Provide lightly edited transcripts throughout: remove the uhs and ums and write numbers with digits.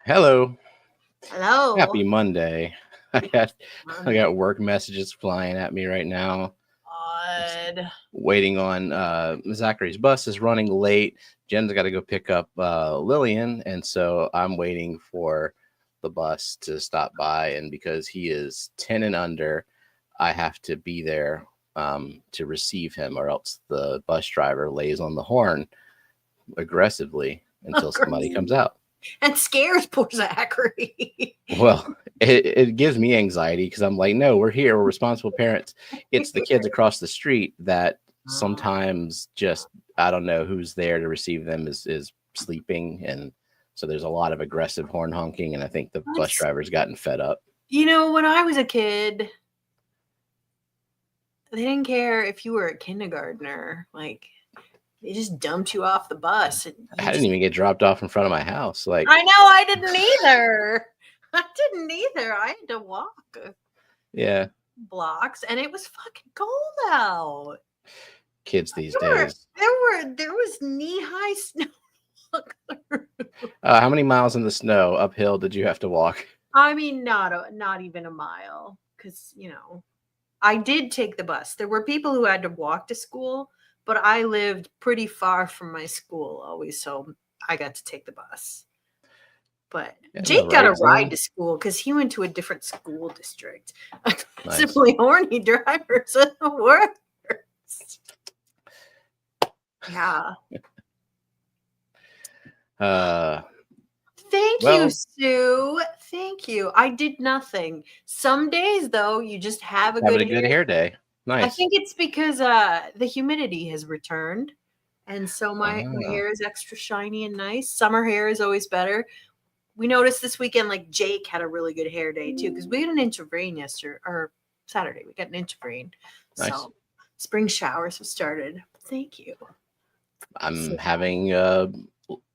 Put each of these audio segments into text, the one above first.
Hello. Hello. Happy Monday. I got I Monday. got work messages flying at me right now. Odd. Waiting on Zachary's bus is running late. Jen's got to go pick up Lillian, and so I'm waiting for the bus to stop by. And because he is 10 and under, I have to be there to receive him, or else the bus driver lays on the horn aggressively until somebody comes out. And scares poor Zachary. Well, it gives me anxiety because I'm like, no, we're here. We're responsible parents. It's the kids across the street that sometimes just, I don't know who's there to receive them is sleeping. And so there's a lot of aggressive horn honking. And I think the bus driver's gotten fed up. You know, when I was a kid, they didn't care if you were a kindergartner. Like, they just dumped you off the bus. And I didn't even get dropped off in frund of my house. Like, I know, I didn't either. I had to walk. Yeah. Blocks, and it was fucking cold out. Kids these days. There was knee-high snow. How many miles in the snow uphill did you have to walk? I mean, not even a mile, because I did take the bus. There were people who had to walk to school, but I lived pretty far from my school always, so I got to take the bus. But Jake got a ride to school because he went to a different school district. Nice. Simply horny drivers are the worst. Yeah. Thank you, Sue. Thank you. I did nothing. Some days, though, you just have a good hair day. Nice. I think it's because the humidity has returned, and so my hair is extra shiny and nice. Summer hair is always better. We noticed this weekend, like, Jake had a really good hair day, too, because we got an inch of rain yesterday, or Saturday. We got an inch of rain. Nice. So spring showers have started. Thank you. I'm having a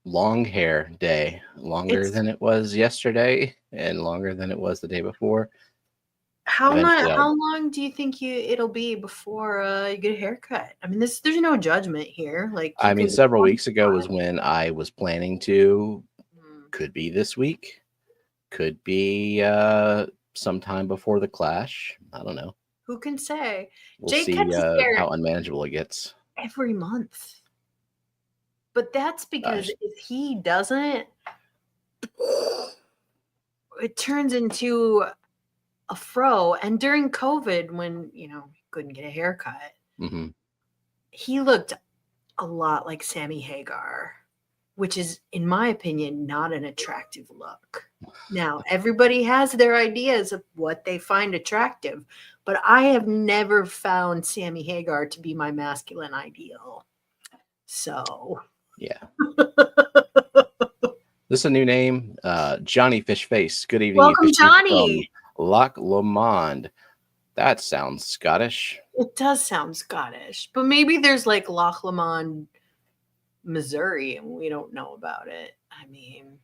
long hair day, longer than it was yesterday and longer than it was the day before. How long do you think it'll be before you get a haircut? I mean, there's no judgment here. Like, I mean, several weeks ago was when I was planning to. Could be this week. Could be sometime before the clash. I don't know. Who can say? We'll see how unmanageable it gets. Every month. But that's because if he doesn't, it turns into a fro. And during COVID, when, he couldn't get a haircut, he looked a lot like Sammy Hagar, which is, in my opinion, not an attractive look. Now, everybody has their ideas of what they find attractive, but I have never found Sammy Hagar to be my masculine ideal. So, yeah. This is a new name, Johnny Fishface. Good evening. Welcome, Johnny. From Loch Lomond. That sounds Scottish. It does sound Scottish, but maybe there's like Loch Lomond, Missouri, and we don't know about it. I mean,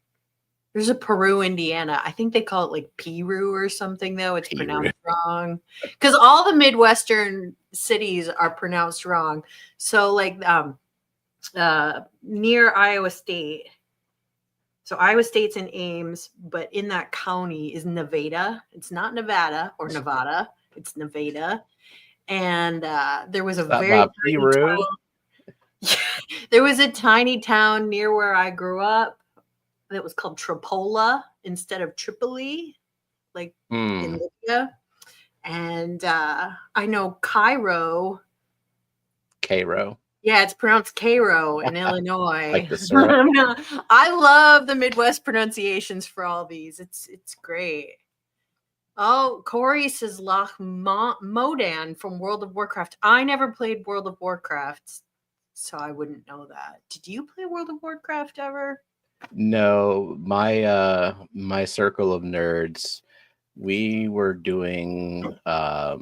there's a Peru, Indiana. I think they call it like Piru or something, though. It's pronounced wrong because all the Midwestern cities are pronounced wrong. So, like, near Iowa State. So Iowa State's in Ames, but in that county is Nevada. It's not Nevada or Nevada. It's Nevada. And there was a there was a tiny town near where I grew up that was called Tripola instead of Tripoli, like in Libya. And I know Cairo. Yeah, it's pronounced Cairo in Illinois. Like the syrup. I love the Midwest pronunciations for all these. It's great. Oh, Corey says Loch Modan from World of Warcraft. I never played World of Warcraft, so I wouldn't know that. Did you play World of Warcraft ever? No, my circle of nerds, we were doing a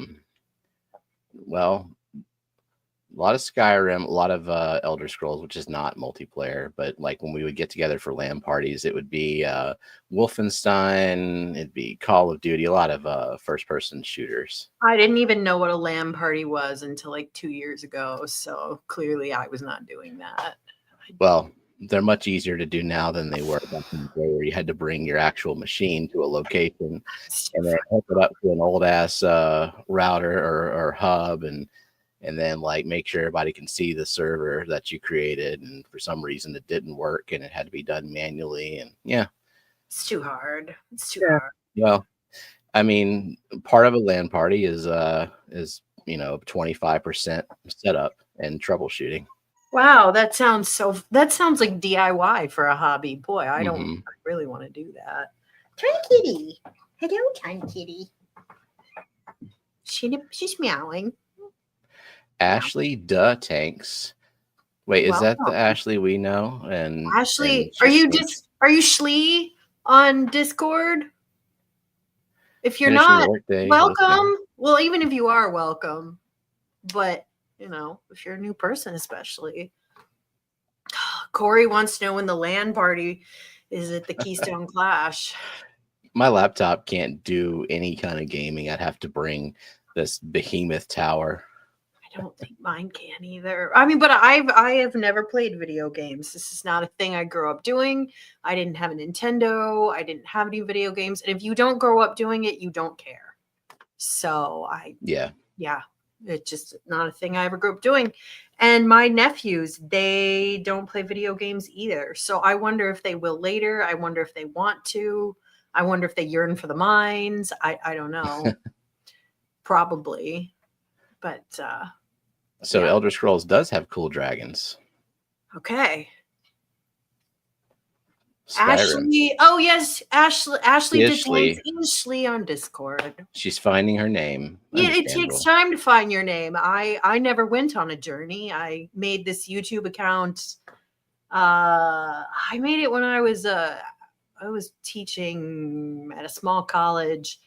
lot of Skyrim, a lot of Elder Scrolls, which is not multiplayer, but like when we would get together for LAN parties, it would be Wolfenstein, it'd be Call of Duty, a lot of first-person shooters. I didn't even know what a LAN party was until like 2 years ago, so clearly I was not doing that. Well, they're much easier to do now than they were back in the day, where you had to bring your actual machine to a location and then hook it up to an old ass router or hub, and then like make sure everybody can see the server that you created. And for some reason it didn't work and it had to be done manually. And yeah, it's too hard. It's too hard. Well, I mean, part of a LAN party is 25% setup and troubleshooting. Wow, that sounds like DIY for a hobby. Boy, I really want to do that. Tiny kitty. Hello, tiny kitty. She's meowing. Ashley Tanks. Wait, is that the Ashley we know? And Ashley, are you Schlee on Discord? If you're not, welcome. Well, even if you are, welcome. But if you're a new person, especially. Corey wants to know when the LAN party is at the Keystone Clash. My laptop can't do any kind of gaming. I'd have to bring this behemoth tower. I don't think mine can either. I mean, but I have never played video games. This is not a thing I grew up doing. I didn't have a Nintendo. I didn't have any video games. And if you don't grow up doing it, you don't care. So yeah, it's just not a thing I ever grew up doing. And my nephews, they don't play video games either. So I wonder if they will later. I wonder if they want to. I wonder if they yearn for the mines. I don't know. Probably. But Elder Scrolls does have cool dragons. Okay. Skyrim. Ashley. Oh yes, Ashley Ashley on Discord. She's finding her name. Yeah, it takes time to find your name. I never went on a journey. I made this YouTube account. I made it when I was teaching at a small college,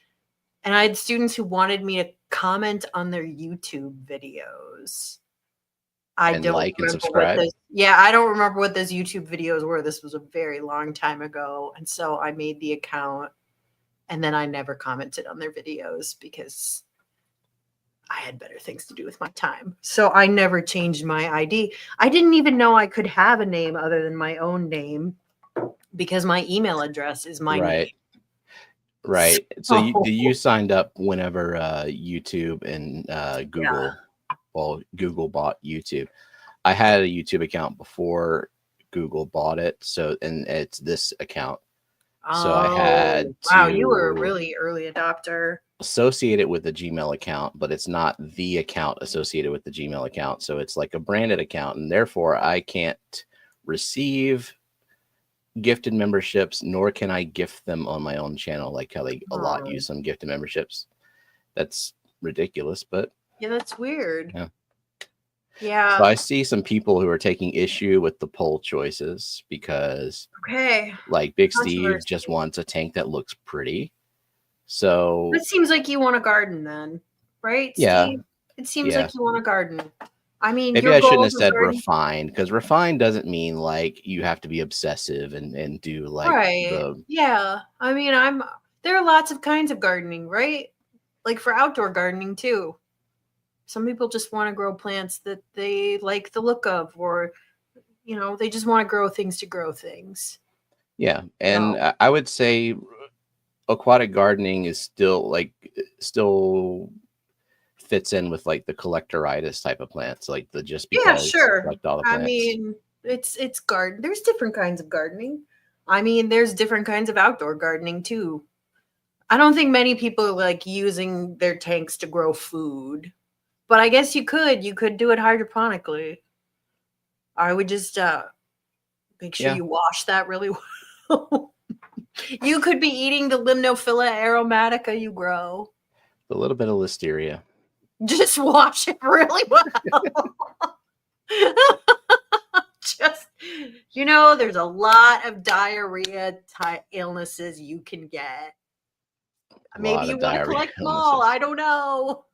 and I had students who wanted me to comment on their YouTube videos. I don't like and subscribe. I don't remember what those YouTube videos were. This was a very long time ago. And so I made the account, and then I never commented on their videos because I had better things to do with my time. So I never changed my ID. I didn't even know I could have a name other than my own name because my email address is my name. Right. So you signed up whenever YouTube and Google. Yeah. Well, Google bought YouTube. I had a YouTube account before Google bought it. And it's this account. So I had you were a really early adopter. Associate it with a Gmail account, but it's not the account associated with the Gmail account. So it's like a branded account, and therefore I can't receive gifted memberships, nor can I gift them on my own channel like Kelley a lot use some gifted memberships. That's ridiculous, but yeah, that's weird. Yeah. So I see some people who are taking issue with the poll choices because like Big Steve just wants a tank that looks pretty. So it seems like you want a garden then, right? Yeah. Steve? It seems like you want a garden. I mean, maybe I shouldn't have said refined, because refined doesn't mean like you have to be obsessive and do like yeah. I mean, there are lots of kinds of gardening, right? Like for outdoor gardening too. Some people just want to grow plants that they like the look of, or they just want to grow things to grow things. Yeah, and I would say aquatic gardening is still fits in with like the collectoritis type of plants, like the just because collect all the plants. I mean, it's garden. There's different kinds of gardening. I mean, there's different kinds of outdoor gardening too. I don't think many people like using their tanks to grow food, but I guess you could do it hydroponically. I would just make sure you wash that really well. You could be eating the Limnophila aromatica you grow. A little bit of listeria. Just wash it really well. Just, there's a lot of diarrhea type illnesses you can get. Maybe you want to collect them all. I don't know.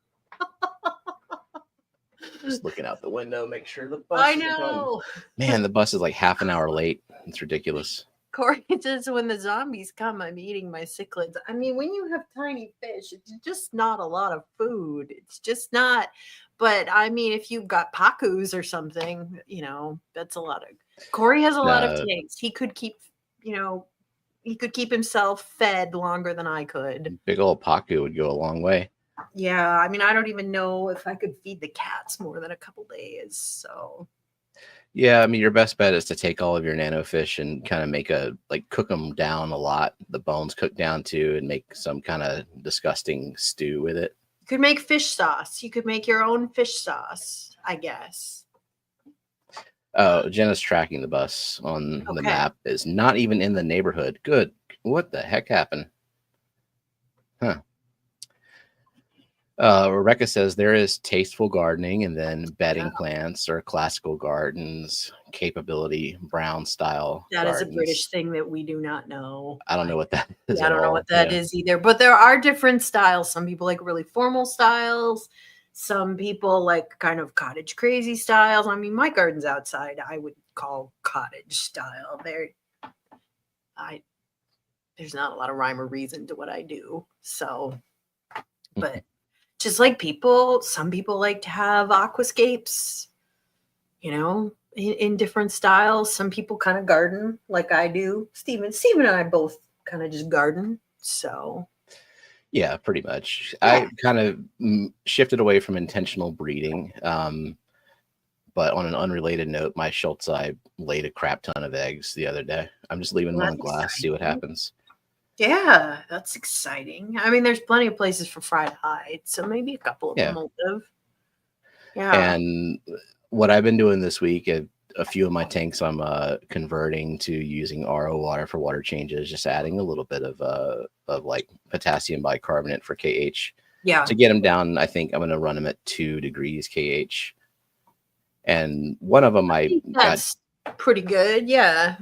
Just looking out the window, make sure the bus is home. Man, the bus is like half an hour late. It's ridiculous. Corey says, when the zombies come, I'm eating my cichlids. I mean, when you have tiny fish, it's just not a lot of food. It's just not. But I mean, if you've got pacus or something, that's a lot of. Corey has a lot of tanks. He could keep, he could keep himself fed longer than I could. Big old Pacu would go a long way. Yeah, I mean, I don't even know if I could feed the cats more than a couple days. So, yeah, I mean, your best bet is to take all of your nano fish and kind of cook them down a lot, the bones cooked down too, and make some kind of disgusting stew with it. You could make fish sauce. You could make your own fish sauce, I guess. Oh, Jenna's tracking the bus on the map. Is not even in the neighborhood. Good. What the heck happened? Huh. Rebecca says there is tasteful gardening and then bedding plants or classical gardens, capability, brown style. That gardens. Is a British thing that we do not know. I don't know what that is. Yeah, I don't know what that is either. But there are different styles. Some people like really formal styles. Some people like kind of cottage crazy styles. I mean, my garden's outside. I would call cottage style. There's not a lot of rhyme or reason to what I do. So, but just like some people like to have aquascapes, in different styles. Some people kind of garden like I do. Stephen and I both kind of just garden. So. Yeah, pretty much. Yeah. I kind of shifted away from intentional breeding. But on an unrelated note, my Schultzi laid a crap ton of eggs the other day. I'm just leaving them on glass, see what happens. Yeah, that's exciting. I mean, there's plenty of places for fried hide, so maybe a couple of them will live. Yeah. And what I've been doing this week, a few of my tanks I'm converting to using RO water for water changes, just adding a little bit of like potassium bicarbonate for KH. Yeah. To get them down, I think I'm going to run them at 2 degrees KH. And one of them that's pretty good. Yeah.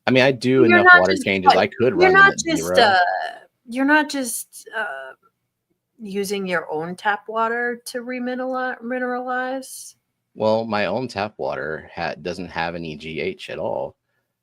I mean, I do enough water changes. I could run them at 0. You're not just using your own tap water to remineralize. Well, my own tap water doesn't have any GH at all.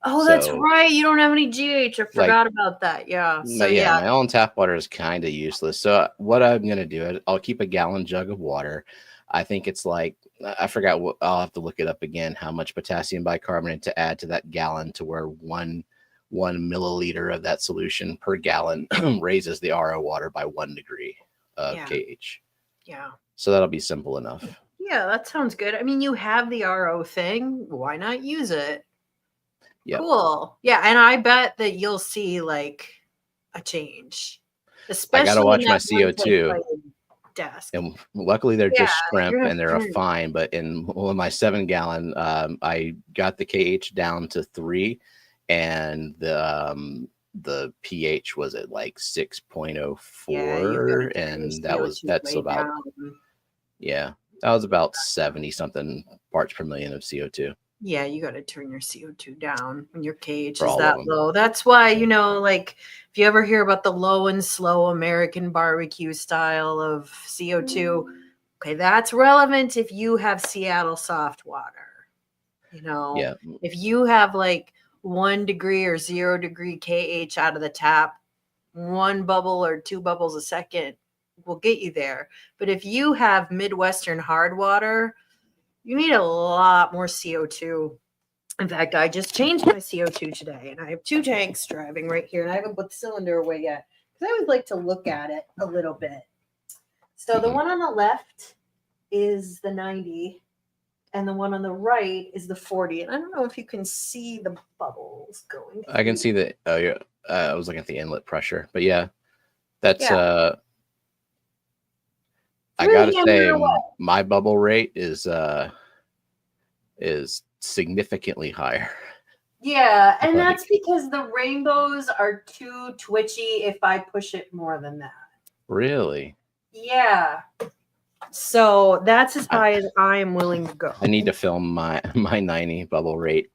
Oh, that's right. You don't have any GH. I forgot about that. Yeah. So yeah, my own tap water is kind of useless. So what I'm going to do, I'll keep a gallon jug of water. I think it's like, I forgot what, I'll have to look it up again, how much potassium bicarbonate to add to that gallon to where one milliliter of that solution per gallon raises the RO water by 1 degree of KH. Yeah. So that'll be simple enough. Yeah, that sounds good. I mean, you have the RO thing. Why not use it? Yep. Cool. Yeah, and I bet that you'll see like a change. Especially I gotta watch my CO2. Desk. And luckily they're just shrimp and they're fine. But in one of my 7 gallon, I got the KH down to 3, and the pH was at like 6.04, and that's about that was about 70 something parts per million of CO2. Yeah, you got to turn your CO2 down when your KH is that low. That's why, like if you ever hear about the low and slow American barbecue style of CO2, okay, that's relevant if you have Seattle soft water. If you have like 1 degree or 0 degree KH out of the tap, 1 bubble or 2 bubbles a second will get you there. But if you have Midwestern hard water, you need a lot more CO2. In fact, I just changed my CO2 today, and I have 2 tanks driving right here, and I haven't put the cylinder away yet because I would like to look at it a little bit. So the one on the left is the 90, and the one on the right is the 40. And I don't know if you can see the bubbles going. I can see that. Oh, yeah. I was looking at the inlet pressure, but yeah, that's I gotta say, my bubble rate is significantly higher. Yeah, and that's because the rainbows are too twitchy if I push it more than that. Really? Yeah. So that's as high as I am willing to go. I need to film my 90 bubble rate.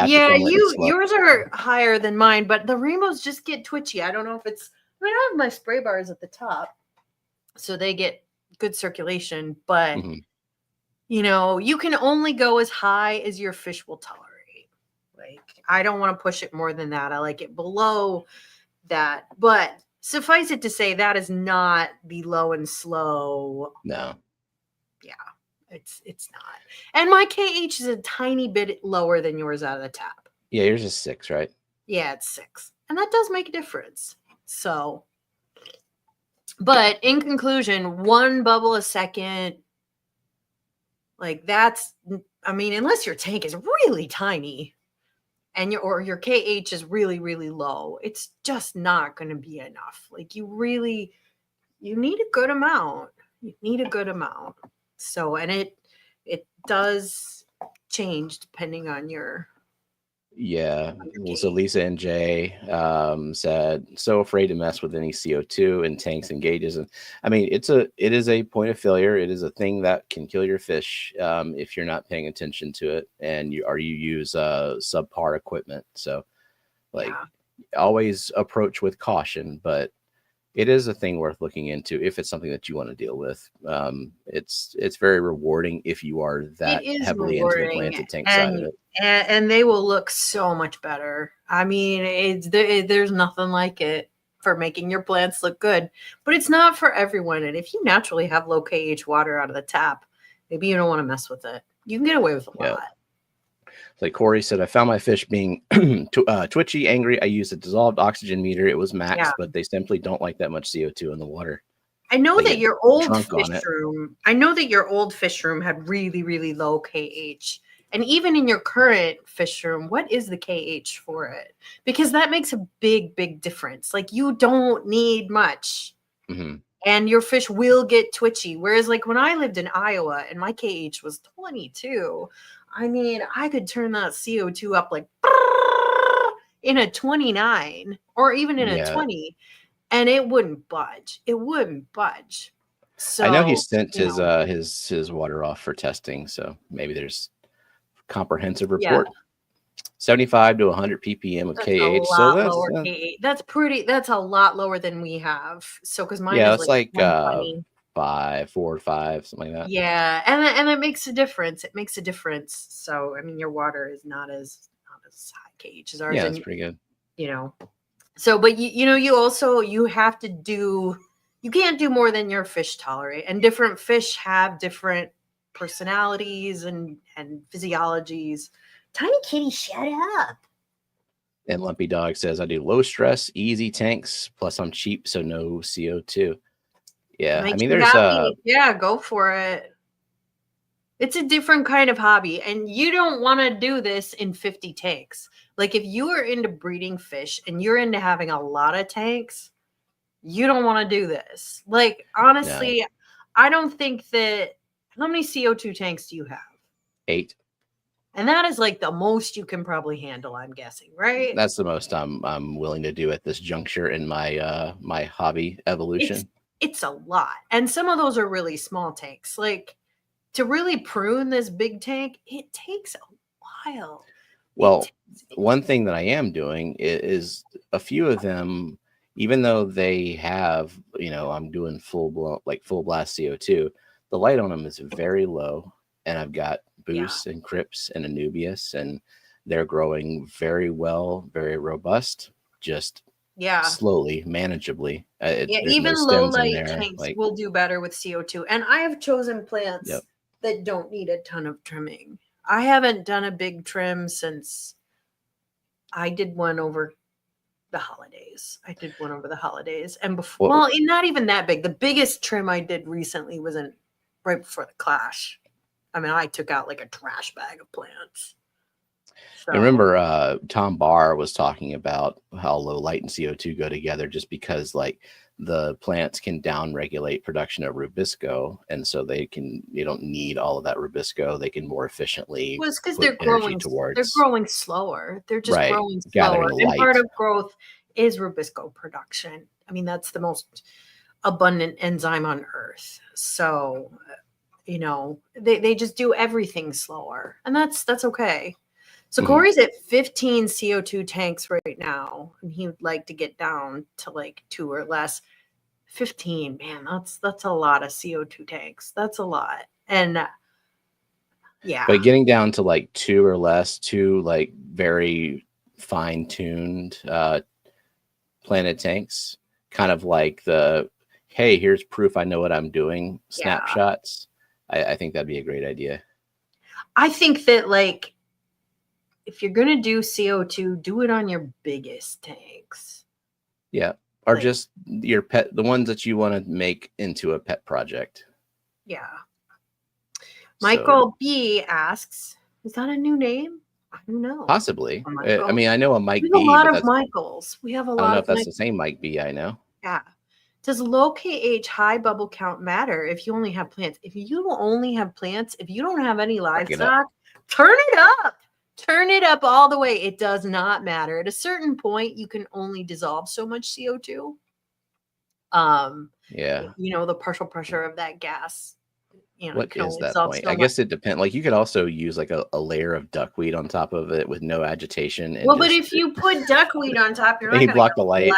Yeah, yours are higher than mine, but the rainbows just get twitchy. I don't know if it's. I mean, I have my spray bars at the top, so they get good circulation, but you can only go as high as your fish will tolerate. Like, I don't want to push it more than that. I like it below that, but suffice it to say that is not the low and slow. No. Yeah. It's not. And my KH is a tiny bit lower than yours out of the tap. Yeah, yours is 6, right? Yeah, it's 6. And that does make a difference. So, but in conclusion, 1 bubble a second, like that's, I mean, unless your tank is really tiny and your KH is really, really low, it's just not going to be enough. Like you need a good amount. You need a good amount. So, and it does change depending on your. Yeah. Well, so Lisa and Jay said, so afraid to mess with any CO2 in tanks and gauges. And I mean, it is a point of failure. It is a thing that can kill your fish if you're not paying attention to it and you use subpar equipment. So like always approach with caution, but it is a thing worth looking into if it's something that you want to deal with. It's very rewarding if you are that heavily into the planted tank side of it. And they will look so much better. I mean, there's nothing like it for making your plants look good, but it's not for everyone. And if you naturally have low KH water out of the tap, maybe you don't want to mess with it. You can get away with a lot. Like Corey said, I found my fish being twitchy, angry. I used a dissolved oxygen meter. It was max, but they simply don't like that much CO2 in the water. I know that your old fish room, had really, really low KH. And even in your current fish room, what is the KH for it? Because that makes a big, big difference. Like you don't need much. Mm-hmm. And your fish will get twitchy. Whereas like when I lived in Iowa and my KH was 22, I mean, I could turn that CO2 up like in a 29 or even in a 20 and it wouldn't budge. It wouldn't budge. So I know he sent his water off for testing. So maybe there's comprehensive report. 75 to 100 ppm of KH. So that's a lot lower than we have. So because mine is like 4 or 5, something like that. Yeah, and it makes a difference. It makes a difference. So I mean, your water is not as high KH as ours. Yeah, it's pretty good. You know, so but you have to do. You can't do more than your fish tolerate, and different fish have different personalities and physiologies. Tiny kitty, shut up. And Lumpy Dog says, I do low stress, easy tanks, plus I'm cheap, so no CO2. Yeah, I mean, there's go for it. It's a different kind of hobby, and you don't want to do this in 50 tanks. Like if you are into breeding fish and you're into having a lot of tanks, you don't want to do this. Like honestly, I don't think that. How many CO2 tanks do you have? 8. And that is like the most you can probably handle, I'm guessing, right? That's the most I'm willing to do at this juncture in my my hobby evolution. It's a lot. And some of those are really small tanks. Like to really prune this big tank, it takes a while. Well, one thing that I am doing is a few of them, even though they have, I'm doing full blast CO2, the light on them is very low. And I've got Boost and Crips and Anubias, and they're growing very well, very robust, just slowly, manageably. Even low light tanks will do better with CO2. And I have chosen plants that don't need a ton of trimming. I haven't done a big trim since I did one over the holidays. And before, not even that big. The biggest trim I did recently was right before the clash. I mean, I took out like a trash bag of plants. So. I remember Tom Barr was talking about how low light and CO2 go together just because like the plants can down regulate production of rubisco. And so they don't need all of that rubisco. They can more efficiently it's because they're growing slower. They're just growing slower. And part of growth is rubisco production. I mean, that's the most abundant enzyme on earth. So they just do everything slower, and that's okay. So Corey's at 15 CO2 tanks right now, and he would like to get down to like 2 or less. 15, man, that's a lot of CO2 tanks. That's a lot. And but getting down to like 2 or less, 2 like very fine-tuned planted tanks, kind of like the hey, here's proof I know what I'm doing snapshots. I think that'd be a great idea. I think that, like, if you're going to do CO2, do it on your biggest tanks. Yeah. Or like, just your pet, the ones that you want to make into a pet project. Yeah. Michael B asks, is that a new name? I don't know. Possibly. I mean, I know a Mike B. We have a lot of Michaels. We have a lot. I don't know if that's the same Mike B. I know. Yeah. Does low KH high bubble count matter if you only have plants? If you only have plants, if you don't have any livestock, turn it up. Turn it up all the way. It does not matter. At a certain point, you can only dissolve so much CO2. Yeah. You know, the partial pressure of that gas. You know, what is that point? I guess it depends. Like, you could also use like a layer of duckweed on top of it with no agitation. And but if you put duckweed on top, you're not going to block the light.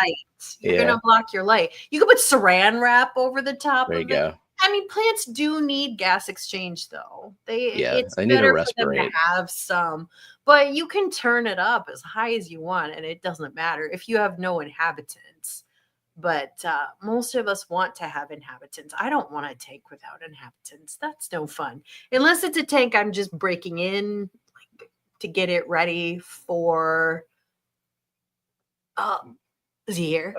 You're going to block your light. You could put saran wrap over the top. There you go. I mean, plants do need gas exchange, though. It's they need better to respirate. for them to have some, but you can turn it up as high as you want, and it doesn't matter if you have no inhabitants. But most of us want to have inhabitants. I don't want a tank without inhabitants. That's no fun. Unless it's a tank I'm just breaking in to get it ready for is he here?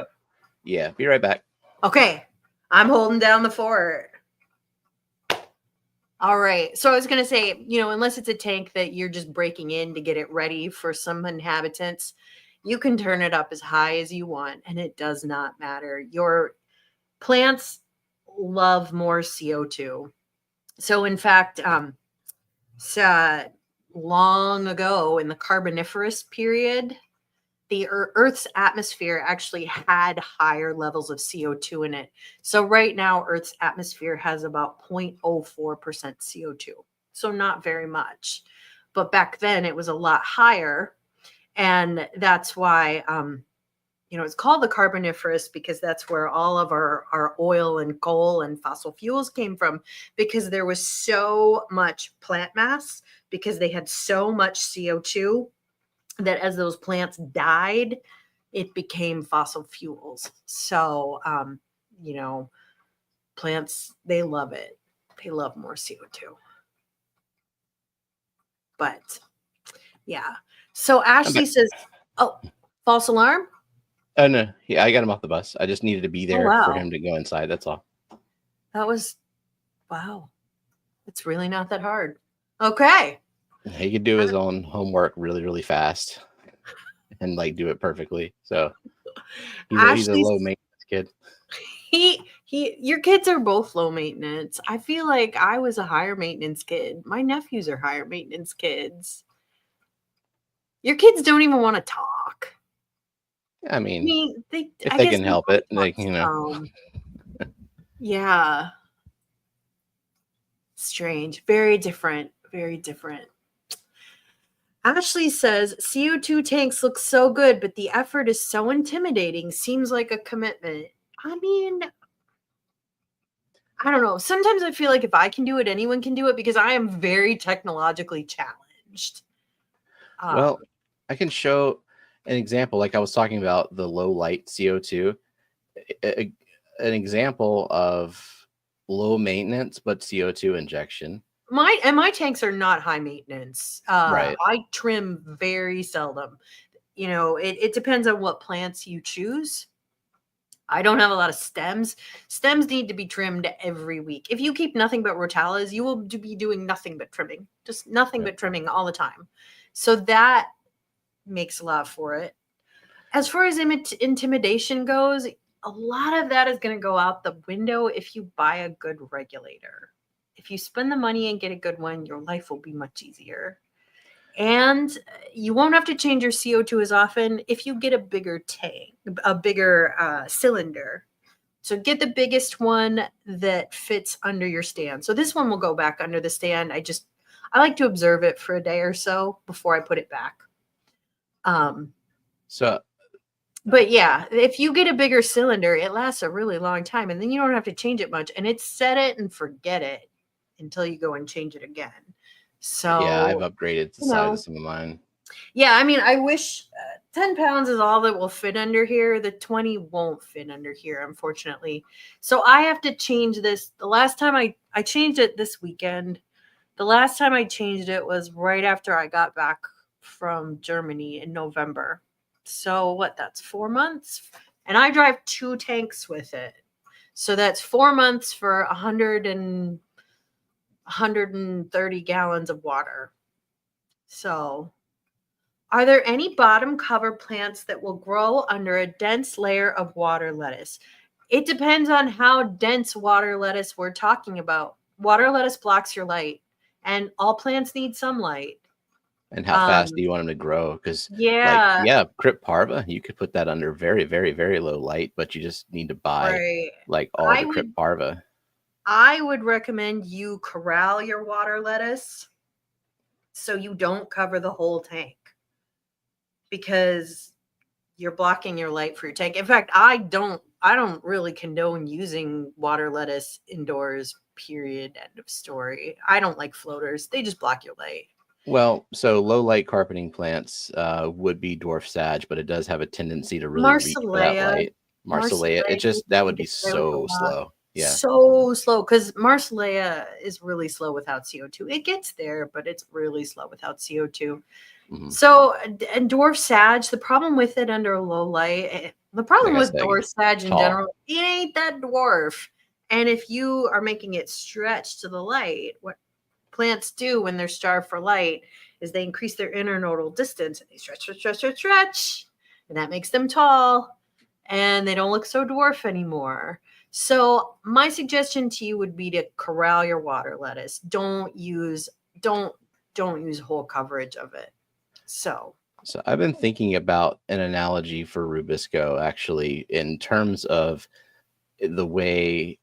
Yeah, be right back. Okay. I'm holding down the fort. All right. So I was going to say, you know, unless it's a tank that you're just breaking in to get it ready for some inhabitants, you can turn it up as high as you want, and it does not matter. Your plants love more CO2. So in fact, long ago in the Carboniferous period, the Earth's atmosphere actually had higher levels of CO2 in it. So right now, Earth's atmosphere has about 0.04% CO2. So not very much. But back then, it was a lot higher. And that's why, you know, it's called the Carboniferous, because that's where all of our oil and coal and fossil fuels came from, because there was so much plant mass, because they had so much CO2 that as those plants died, it became fossil fuels. So, you know, plants, they love it. They love more CO2. But yeah. So Ashley says, oh, false alarm? Oh, no. Yeah, I got him off the bus. I just needed to be there for him to go inside. That's all. That was, wow. It's really not that hard. Okay. He could do his own homework really, really fast and like do it perfectly. So he's a low maintenance kid. Your kids are both low maintenance. I feel like I was a higher maintenance kid. My nephews are higher maintenance kids. Your kids don't even want to talk. I mean if they can help it, they can, you know. Yeah. Strange. Very different. Very different. Ashley says, CO2 tanks look so good, but the effort is so intimidating. Seems like a commitment. I mean, I don't know. Sometimes I feel like if I can do it, anyone can do it, because I am very technologically challenged. Well, I can show an example. Like I was talking about the low light CO2, an example of low maintenance, but CO2 injection. My tanks are not high maintenance. Right. I trim very seldom. You know, it depends on what plants you choose. I don't have a lot of stems. Stems need to be trimmed every week. If you keep nothing but rotallas, you will be doing nothing but trimming. Just nothing but trimming all the time. So that makes a lot for it. As far as intimidation goes, a lot of that is going to go out the window if you buy a good regulator. If you spend the money and get a good one, your life will be much easier. And you won't have to change your CO2 as often if you get a bigger tank, a bigger cylinder. So get the biggest one that fits under your stand. So this one will go back under the stand. I like to observe it for a day or so before I put it back. But yeah, if you get a bigger cylinder, it lasts a really long time, and then you don't have to change it much, and it's set it and forget it until you go and change it again. So yeah, I've upgraded the size of some of mine. Yeah, I mean, I wish 10 pounds is all that will fit under here. The 20 won't fit under here, unfortunately. So I have to change this. The last time I changed it this weekend. The last time I changed it was right after I got back from Germany in November. So what? That's 4 months. And I drive 2 tanks with it. So that's 4 months for 130 gallons of water. So are there any bottom cover plants that will grow under a dense layer of water lettuce? It depends on how dense water lettuce we're talking about. Water lettuce blocks your light, and all plants need some light. And how fast do you want them to grow? Because, like, Yeah, yeah, Crypt Parva, you could put that under very, very, very low light, but you just need to buy right. like all the Crypt Parva. I would recommend you corral your water lettuce so you don't cover the whole tank, because you're blocking your light for your tank. In fact, I don't really condone using water lettuce indoors, period, end of story. I don't like floaters. They just block your light. Well, so low light carpeting plants would be dwarf sage, but it does have a tendency to really reach for that light. Marsilea, it just, that would be so slow. Yeah. So slow, because Marsilea is really slow without CO2. It gets there, but it's really slow without CO2. Mm-hmm. So, and dwarf sage, the problem with it under low light, the problem with dwarf sage in general, it ain't that dwarf. And if you are making it stretch to the light, what plants do when they're starved for light is they increase their internodal distance, and they stretch, and that makes them tall, and they don't look so dwarf anymore. So my suggestion to you would be to corral your water lettuce. Don't use whole coverage of it. So I've been thinking about an analogy for Rubisco, actually, in terms of the way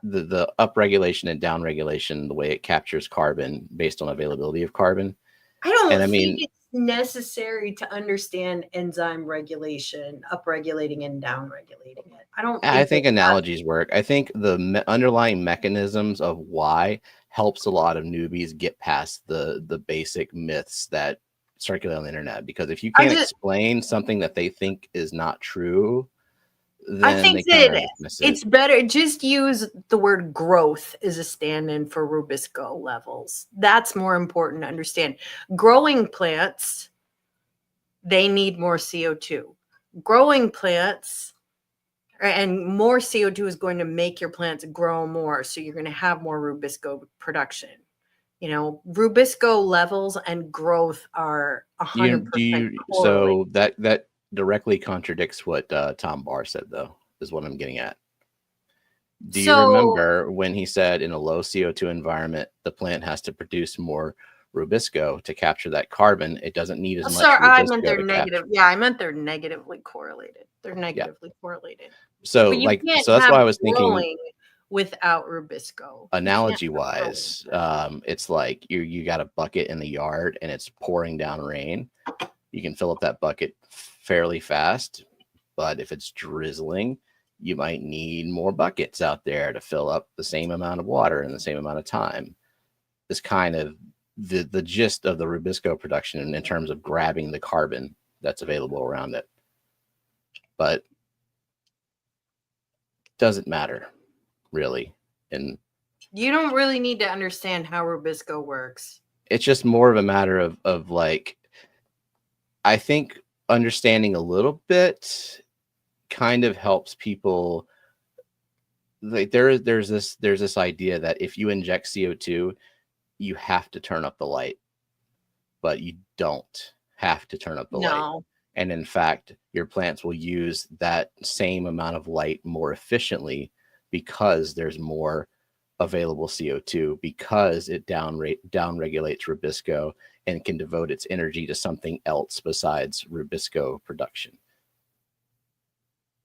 the upregulation and downregulation, the way it captures carbon based on availability of carbon. I don't think it's necessary to understand enzyme regulation, upregulating and downregulating it. I think analogies work. I think the underlying mechanisms of why helps a lot of newbies get past the basic myths that circulate on the internet. Because if you can't explain something that they think is not true, then I think that it's better just use the word growth as a stand-in for Rubisco levels. That's more important to understand. Growing plants, they need more CO2. Growing plants, and more CO2 is going to make your plants grow more, so you're going to have more Rubisco production. You know, Rubisco levels and growth are 100% so that directly contradicts what Tom Barr said, though, is what I'm getting at. Do you remember when he said in a low CO2 environment, the plant has to produce more Rubisco to capture that carbon? It doesn't need as much. Sorry, I meant they're negative. Yeah, I meant they're negatively correlated. They're negatively correlated. So, so that's why I was thinking without Rubisco. Analogy wise, it's like you got a bucket in the yard and it's pouring down rain. You can fill up that bucket fairly fast, but if it's drizzling, you might need more buckets out there to fill up the same amount of water in the same amount of time. This kind of the gist of the Rubisco production in terms of grabbing the carbon that's available around it. But doesn't matter, really. And you don't really need to understand how Rubisco works. It's just more of a matter of like, I think understanding a little bit kind of helps people. Like there's this idea that if you inject CO2, you have to turn up the light, but you don't have to turn up the light. And in fact, your plants will use that same amount of light more efficiently because there's more available CO2, because it downregulates Rubisco and can devote its energy to something else besides Rubisco production.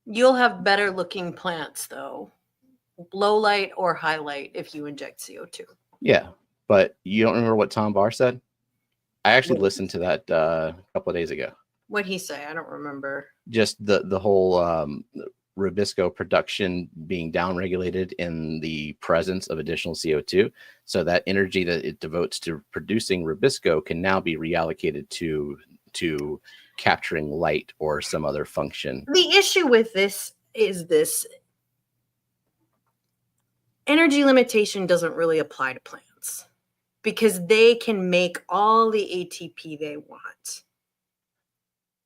You'll have better looking plants, though, low light or high light, if you inject CO2. Yeah, but you don't remember what Tom Barr said? I actually listened to that a couple of days ago. What'd he say? I don't remember. Just the whole rubisco production being downregulated in the presence of additional CO2. So that energy that it devotes to producing rubisco can now be reallocated to capturing light or some other function. The issue with this is this energy limitation doesn't really apply to plants because they can make all the ATP they want.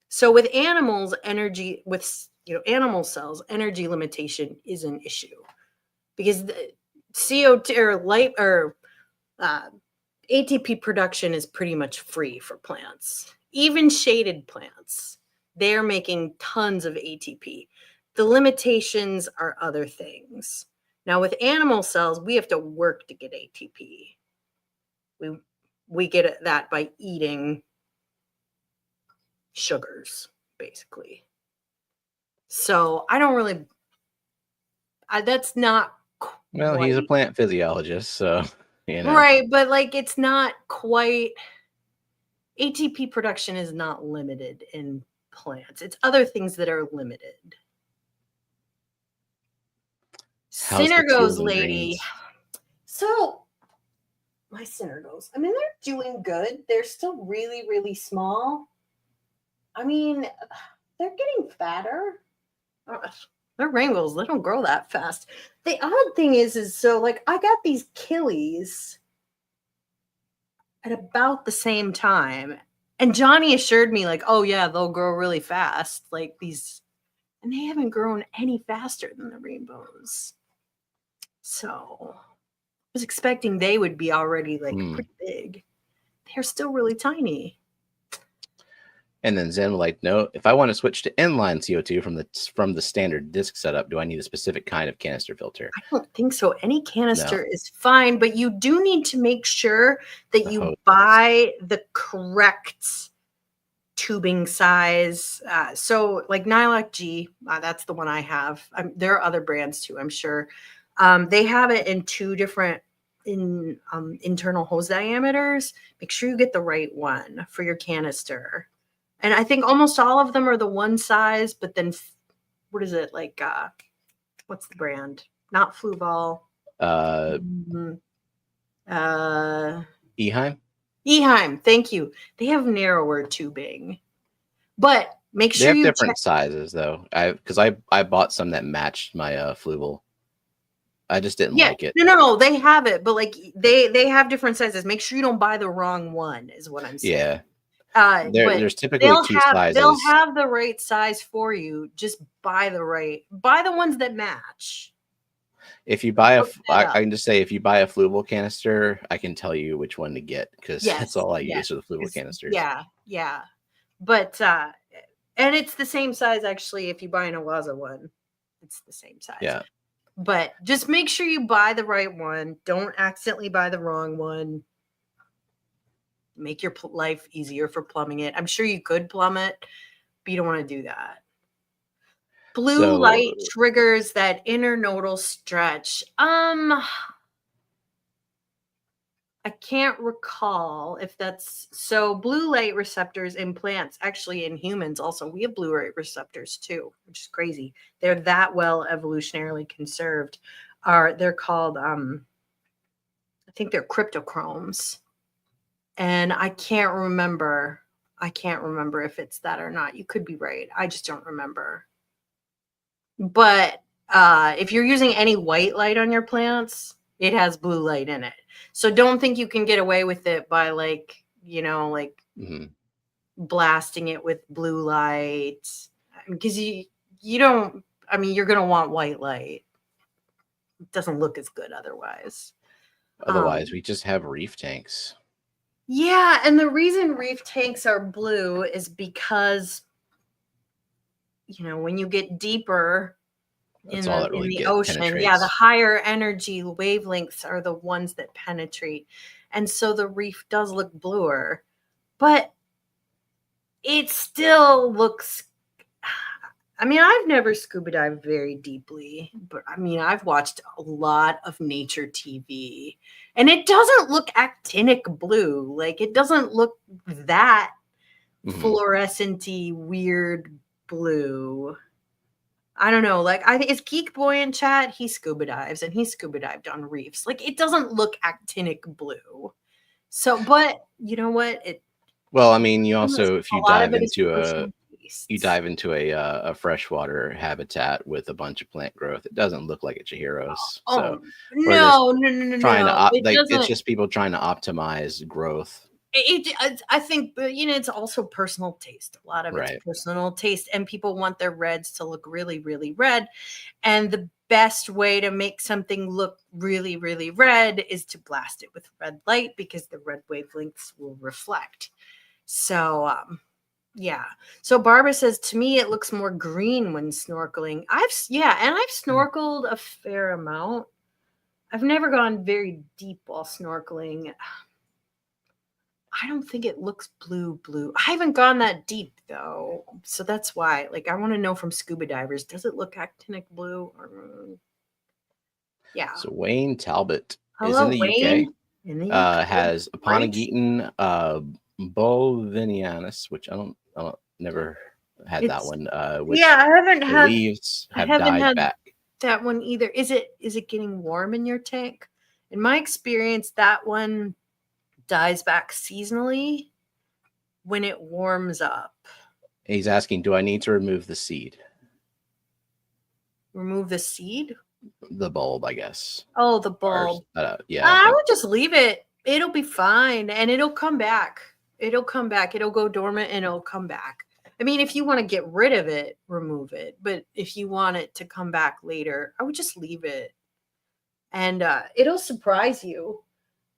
So with animals, animal cells, energy limitation is an issue because the CO2 or light or ATP production is pretty much free for plants. Even shaded plants, they're making tons of ATP. The limitations are other things. Now with animal cells, we have to work to get ATP. We get that by eating sugars, basically. So I don't really, that's not well, he's a plant physiologist, so right, but like it's not quite, ATP production is not limited in plants. It's other things that are limited. Synergos lady. So my Synergos, I mean, they're doing good. They're still really, really small. I mean, they're getting fatter. They're rainbows. They don't grow that fast. The odd thing is so like I got these Kelleys at about the same time. And Johnny assured me like, oh yeah, they'll grow really fast. Like these, and they haven't grown any faster than the rainbows. So I was expecting they would be already like pretty big. They're still really tiny. And then Zen would like to know, if I want to switch to inline CO2 from the standard disc setup, do I need a specific kind of canister filter? I don't think so. Any canister is fine, but you do need to make sure that you buy the correct tubing size. So like Nylock G, that's the one I have. There are other brands too, I'm sure. They have it in two different internal hose diameters. Make sure you get the right one for your canister. And I think almost all of them are the one size, but then what is it like? What's the brand? Not Fluval. Eheim. Eheim. Thank you. They have narrower tubing, but make sure they have different sizes though. Because I bought some that matched my Fluval. I just didn't like it. No, they have it, but like they have different sizes. Make sure you don't buy the wrong one, is what I'm saying. Yeah. There's typically two sizes. They'll have the right size for you. Just buy the ones that match. If you buy I can just say if you buy a Fluval canister, I can tell you which one to get because that's all I use for the Fluval canisters. Yeah. But and it's the same size actually. If you buy an Awaza one, it's the same size. Yeah. But just make sure you buy the right one. Don't accidentally buy the wrong one. Make your life easier for plumbing it. I'm sure you could plumb it, but you don't want to do that. Blue light triggers that internodal stretch. I can't recall if that's so. Blue light receptors in plants, actually in humans also, we have blue light receptors too, which is crazy. They're that well evolutionarily conserved. They're called I think they're cryptochromes. And I can't remember if it's that or not. You could be right. I just don't remember. But if you're using any white light on your plants, it has blue light in it. So don't think you can get away with it by blasting it with blue light. Because you don't, I mean, you're going to want white light. It doesn't look as good otherwise. Otherwise, we just have reef tanks. Yeah, and the reason reef tanks are blue is because, when you get deeper in the ocean, the higher energy wavelengths are the ones that penetrate. And so the reef does look bluer, but it still looks, I mean, I've never scuba dived very deeply, but I mean, I've watched a lot of nature TV and it doesn't look actinic blue. Like it doesn't look that fluorescent-y weird blue. I don't know. Like, I think it's Geek Boy in chat. He scuba dives and he scuba dived on reefs. Like, it doesn't look actinic blue. So, but you know what? Well, I mean, you also, if you a lot of dive it is into personal tastes. you dive into a freshwater habitat with a bunch of plant growth, it doesn't look like a Chihiro's. So we're just no. trying to It like, doesn't. it's just people trying to optimize growth. I think, you know, it's also personal taste. A lot of it's Right. personal taste, and people want their reds to look really, really red. And the best way to make something look really, really red is to blast it with red light, because the red wavelengths will reflect. So, yeah. So Barbara says, to me, it looks more green when snorkeling. I've snorkeled a fair amount. I've never gone very deep while snorkeling. I don't think it looks blue. I haven't gone that deep though. So that's why, like, I want to know from scuba divers, does it look actinic blue? Yeah. So Wayne Talbot is Hello, in the Wayne. UK. In the UK. Has Right? Aponigeton bovinianus, which I don't never had that one. Which yeah, I have haven't died had back. that one either. Is it getting warm in your tank? In my experience, that one dies back seasonally when it warms up. He's asking, do I need to remove the seed? Remove the seed? The bulb, I guess. Oh, the bulb. Yeah. I would just leave it. It'll be fine, and it'll come back. It'll come back. It'll go dormant and it'll come back. I mean, if you want to get rid of it, remove it. But if you want it to come back later, I would just leave it. And it'll surprise you.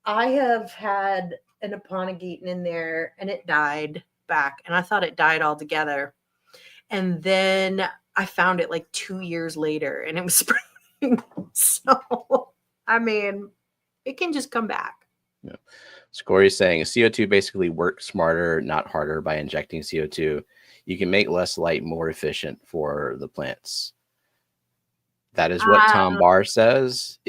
I have had an Aponigeton in there and it died back. And I thought it died altogether. And then I found it like 2 years later and it was spring. So, I mean, it can just come back. Yeah. Scory's saying CO2 basically works smarter, not harder by injecting CO2. You can make less light more efficient for the plants. That is what Tom Barr says.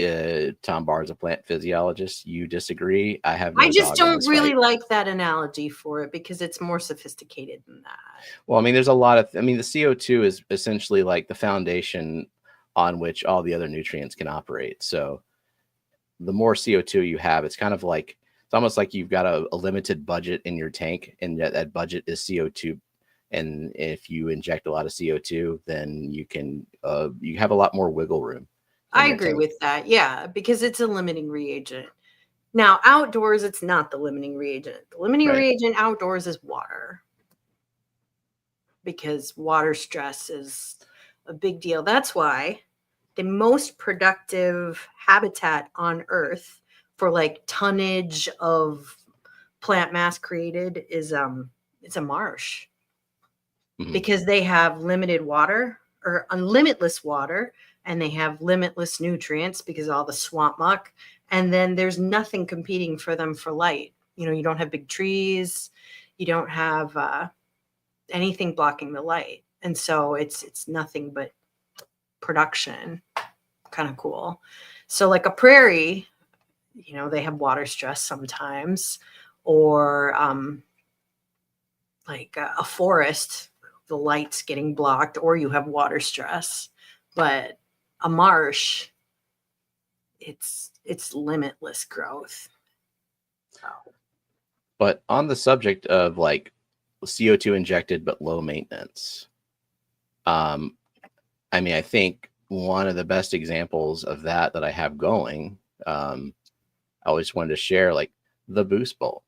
Tom Barr is a plant physiologist. You disagree? I have no I just don't really fight. like that analogy for it because it's more sophisticated than that. Well, I mean, there's a lot of, the CO2 is essentially like the foundation on which all the other nutrients can operate. So the more CO2 you have, it's kind of like, it's almost like you've got a limited budget in your tank, and that budget is CO2. And if you inject a lot of CO2, then you can, you have a lot more wiggle room. I agree with that. Yeah, because it's a limiting reagent. Now, outdoors, it's not the limiting reagent. The limiting reagent outdoors is water, because water stress is a big deal. That's why the most productive habitat on Earth for like tonnage of plant mass created is it's a marsh. Mm-hmm. Because they have limited water or unlimitless water, and they have limitless nutrients because all the swamp muck, and then there's nothing competing for them for light. You know, you don't have big trees, you don't have anything blocking the light, and so it's nothing but production. Kind of cool. So like a prairie, you know, they have water stress sometimes, or like a forest, the light's getting blocked, or you have water stress. But a marsh, it's limitless growth. So. But on the subject of like CO2 injected but low maintenance, I mean, I think one of the best examples of that I have going, I always wanted to share, like the Boost Bowl.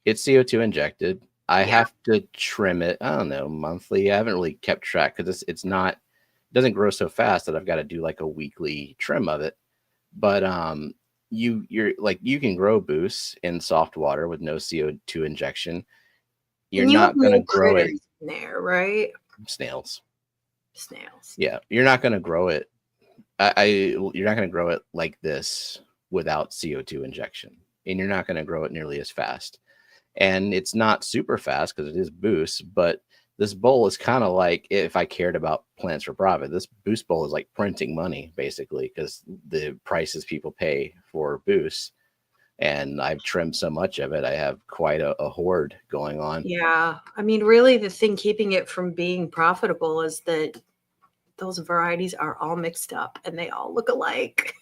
It's CO2 injected. I have to trim it, I don't know, monthly. I haven't really kept track because it doesn't grow so fast that I've got to do like a weekly trim of it. But you're like, you can grow Boost in soft water with no CO2 injection. You're not going to grow it in there, right? Snails. Yeah, you're not going to grow it. You're not going to grow it like this without CO2 injection, and you're not going to grow it nearly as fast. And it's not super fast because it is Boost, but this bowl is kind of like, if I cared about plants for profit, this Boost bowl is like printing money basically, because the prices people pay for Boost. and I've trimmed so much of it. I have quite a horde going on. Yeah. I mean, really the thing keeping it from being profitable is that those varieties are all mixed up and they all look alike.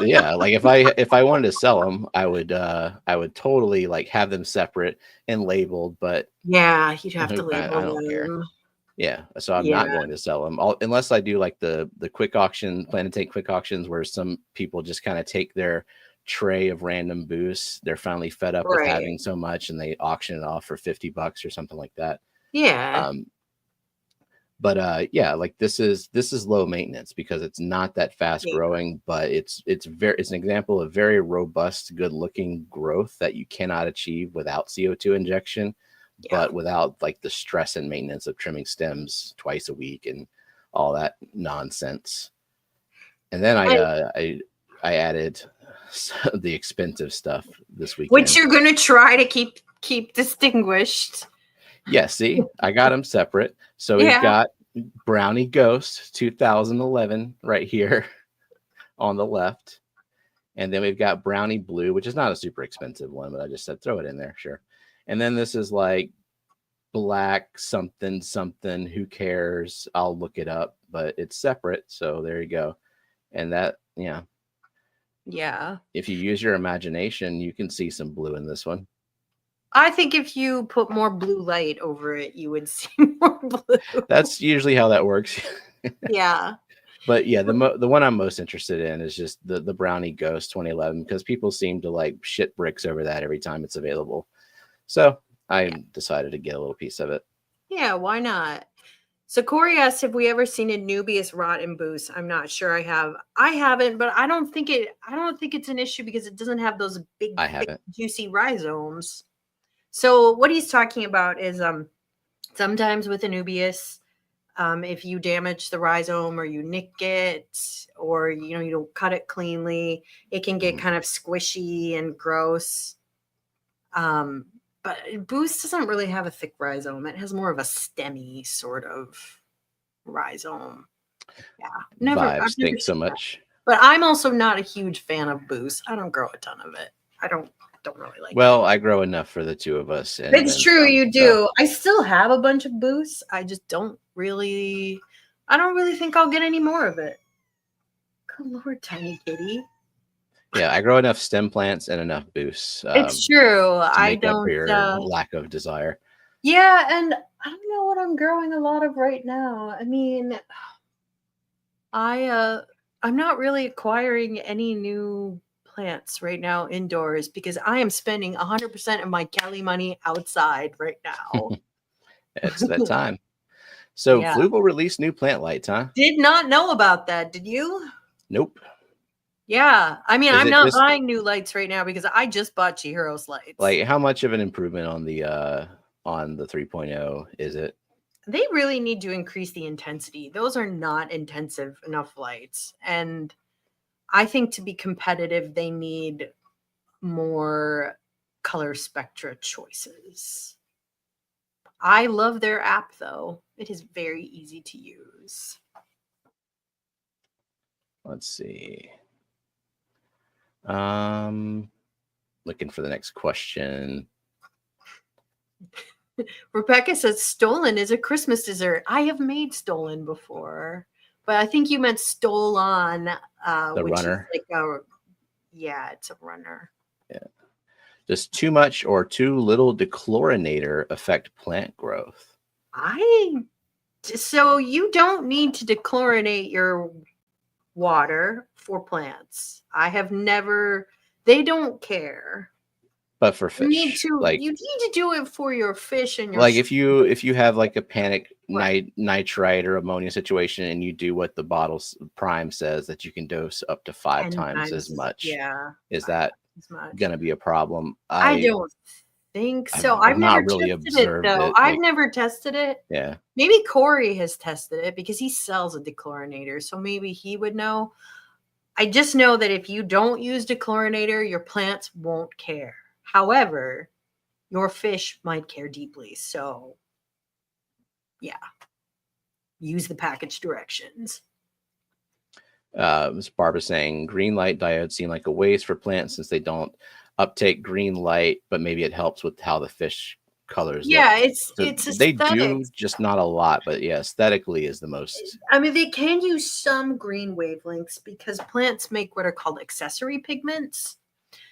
Yeah. Like if I wanted to sell them, I would totally like have them separate and labeled, but yeah, you'd have to I label don't care. them. Yeah. So I'm Yeah. not going to sell them unless I do like the quick auction, plan to take quick auctions where some people just kind of take their tray of random boosts. They're finally fed up with having so much and they auction it off for $50 or something like that. Yeah. But yeah, like this is low maintenance because it's not that fast growing, but it's an example of very robust, good looking growth that you cannot achieve without CO2 injection, but without like the stress and maintenance of trimming stems twice a week and all that nonsense. And then I added the expensive stuff this weekend, which you're gonna try to keep distinguished. Yeah, see, I got them separate. So we've got Brownie Ghost 2011 right here on the left. And then we've got Brownie Blue, which is not a super expensive one, but I just said throw it in there. Sure. And then this is like black something, who cares? I'll look it up, but it's separate. So there you go. And that, yeah. If you use your imagination, you can see some blue in this one. I think if you put more blue light over it, you would see more blue. That's usually how that works. Yeah. But yeah, the one I'm most interested in is just the Brownie Ghost 2011 because people seem to like shit bricks over that every time it's available. So I decided to get a little piece of it. Yeah, why not? So Corey asked if we ever seen a Nubius rot in boost. I'm not sure I have. I haven't, but I don't think it's an issue because it doesn't have those big, thick, juicy rhizomes. So what he's talking about is sometimes with a Nubius, if you damage the rhizome or you nick it or you don't cut it cleanly, it can get kind of squishy and gross. But Boost doesn't really have a thick rhizome. It has more of a stemmy sort of rhizome. Yeah. Vibes think so much. But I'm also not a huge fan of Boost. I don't grow a ton of it. I don't really like it. Well, I grow enough for the two of us. It's true, you do. I still have a bunch of Boosts. I just don't really think I'll get any more of it. Good Lord, tiny kitty. Yeah, I grow enough stem plants and enough boosts. It's true. I don't. Up for your lack of desire. Yeah, and I don't know what I'm growing a lot of right now. I mean, I'm not really acquiring any new plants right now indoors because I am spending 100% of my Kelley money outside right now. It's that time. So Flu will release new plant lights, huh? Did not know about that. Did you? Nope. Yeah, I mean, I'm not buying new lights right now because I just bought Chihiro's lights. Like, how much of an improvement on the 3.0 is it? They really need to increase the intensity. Those are not intensive enough lights, and I think to be competitive, they need more color spectra choices. I love their app, though. It is very easy to use. Let's see. Looking for the next question. Rebecca says Stolon is a Christmas dessert. I have made Stolon before, but I think you meant Stolon. The which runner. Is like it's a runner. Yeah. Does too much or too little dechlorinator affect plant growth? So you don't need to dechlorinate your water for plants. They don't care. But for fish, you need to do it for your fish and your like if you have like a panic nitrite or ammonia situation and you do what the bottle prime says that you can dose up to 5 times as much. Yeah. Is that going to be a problem? I don't think so. I've never really tested it though. I've never tested it. Yeah. Maybe Corey has tested it because he sells a dechlorinator, so maybe he would know. I just know that if you don't use dechlorinator, your plants won't care. However, your fish might care deeply. So, yeah, use the package directions. Ms. Barbara saying green light diodes seem like a waste for plants since they don't uptake green light, but maybe it helps with how the fish colors look. Yeah, So it's they do, aesthetics. just not a lot, but yeah, aesthetically is the most. I mean, they can use some green wavelengths because plants make what are called accessory pigments.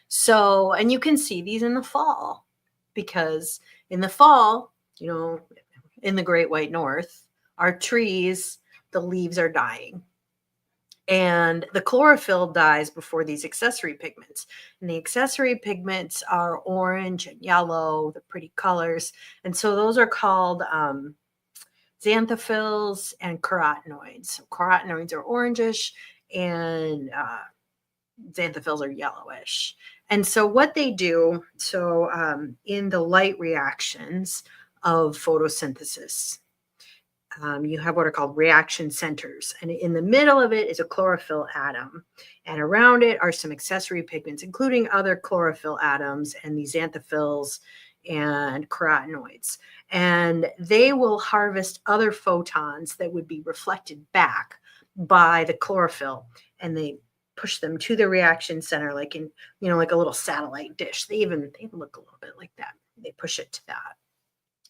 So, and you can see these in the fall, because in the fall, in the Great White North, our trees, the leaves are dying. And the chlorophyll dies before these accessory pigments. And the accessory pigments are orange and yellow, the pretty colors. And so those are called xanthophylls and carotenoids. So carotenoids are orangish and xanthophylls are yellowish. And so what they do, in the light reactions of photosynthesis, you have what are called reaction centers. And in the middle of it is a chlorophyll atom. And around it are some accessory pigments, including other chlorophyll atoms and these xanthophylls and carotenoids. And they will harvest other photons that would be reflected back by the chlorophyll. And they push them to the reaction center, like in, like a little satellite dish. They even look a little bit like that. They push it to that.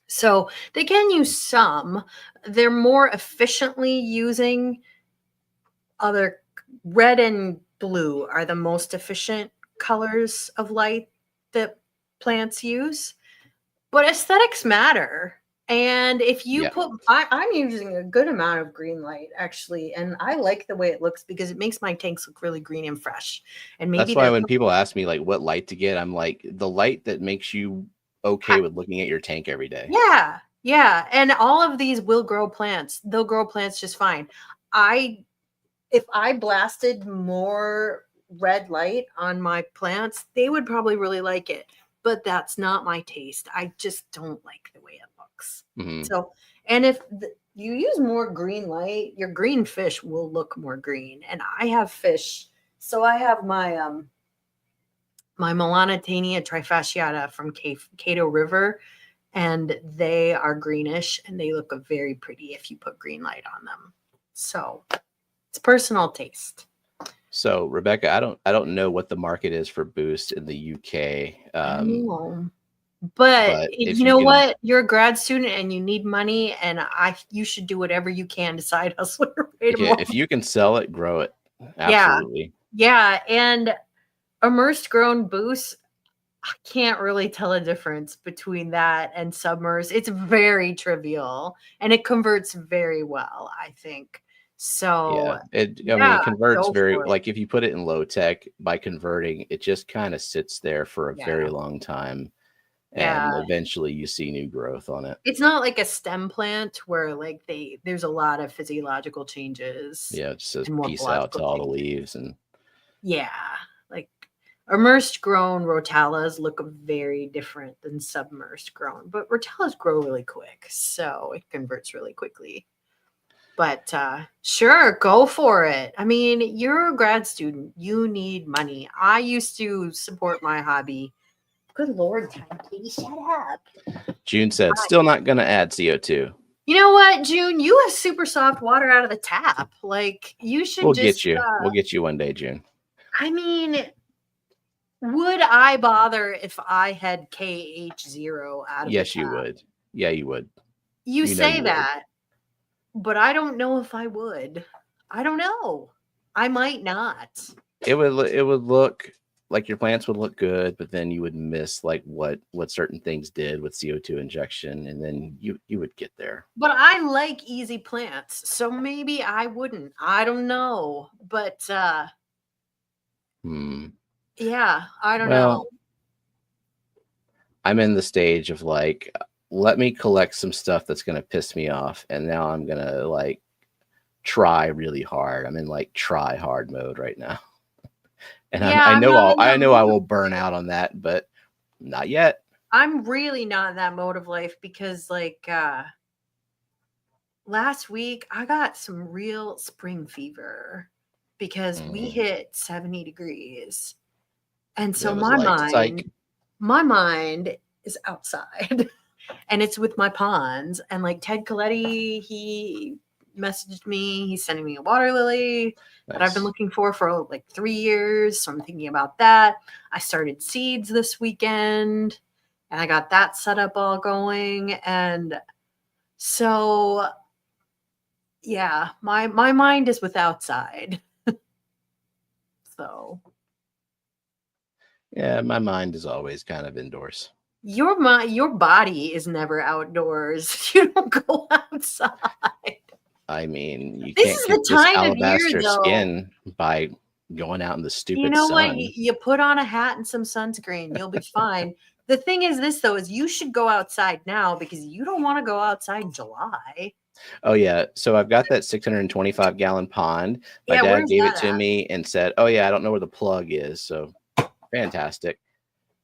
So they can use some. They're more efficiently using other. Red and blue are the most efficient colors of light that plants use. But aesthetics matter. And if you put, I'm using a good amount of green light actually, and I like the way it looks because it makes my tanks look really green and fresh. And maybe that's why when people ask me like what light to get, I'm like, the light that makes you okay with looking at your tank every day. Yeah. And all of these will grow plants. They'll grow plants just fine. If I blasted more red light on my plants, they would probably really like it. But that's not my taste. I just don't like the way it looks. Mm-hmm. So, and if you use more green light, your green fish will look more green. And I have fish. So I have my my Melanitania trifasciata from Cato River, and they are greenish and they look very pretty if you put green light on them. So it's personal taste. So Rebecca, I don't know what the market is for Boost in the UK. But you know what? You're a grad student and you need money, and you should do whatever you can to side hustle your way to if you can sell it, grow it. Absolutely. Yeah. And immersed grown Boost, I can't really tell a difference between that and submersed. It's very trivial and it converts very well, I think. So it converts very, like if you put it in low tech, by converting, it just kind of sits there for a very long time. And eventually you see new growth on it. It's not like a stem plant where like there's a lot of physiological changes. Yeah, it just says peace out to all the leaves. And like immersed grown rotellas look very different than submersed grown, but rotellas grow really quick, so it converts really quickly. But sure, go for it. I mean, you're a grad student. You need money. I used to support my hobby. Good Lord, Katie, shut up. June said, still not going to add CO2. You know what, June? You have super soft water out of the tap. Like, you should We'll get you one day, June. I mean, would I bother if I had KH0 out of the tap? Yes, you would. Yeah, you would. You say that. But I don't know if I would. I don't know. I might not. It would look like your plants would look good, but then you would miss like what certain things did with CO2 injection, and then you would get there. But I like easy plants, so maybe I wouldn't. I don't know. But yeah, I don't know. I'm in the stage of like, let me collect some stuff that's going to piss me off. And now I'm going to like try really hard. I'm in like try hard mode right now. And I know I will burn out on that, but not yet. I'm really not in that mode of life because like last week I got some real spring fever because we hit 70 degrees. And so my mind is outside. And it's with my ponds, and like Ted Coletti, he messaged me. He's sending me a water lily that I've been looking for like 3 years. So I'm thinking about that. I started seeds this weekend and I got that set up all going. And so, yeah, my mind is with outside. So. Yeah, my mind is always kind of indoors. Your body is never outdoors. You don't go outside. I mean, you This can't is get the this time of alabaster year, though. skin by going out in the stupid You know what? sun. You put on a hat and some sunscreen. You'll be fine. The thing is this, though, is you should go outside now because you don't want to go outside in July. Oh, yeah. So I've got that 625-gallon pond. My dad gave it to me and said, oh, yeah, I don't know where the plug is. So fantastic.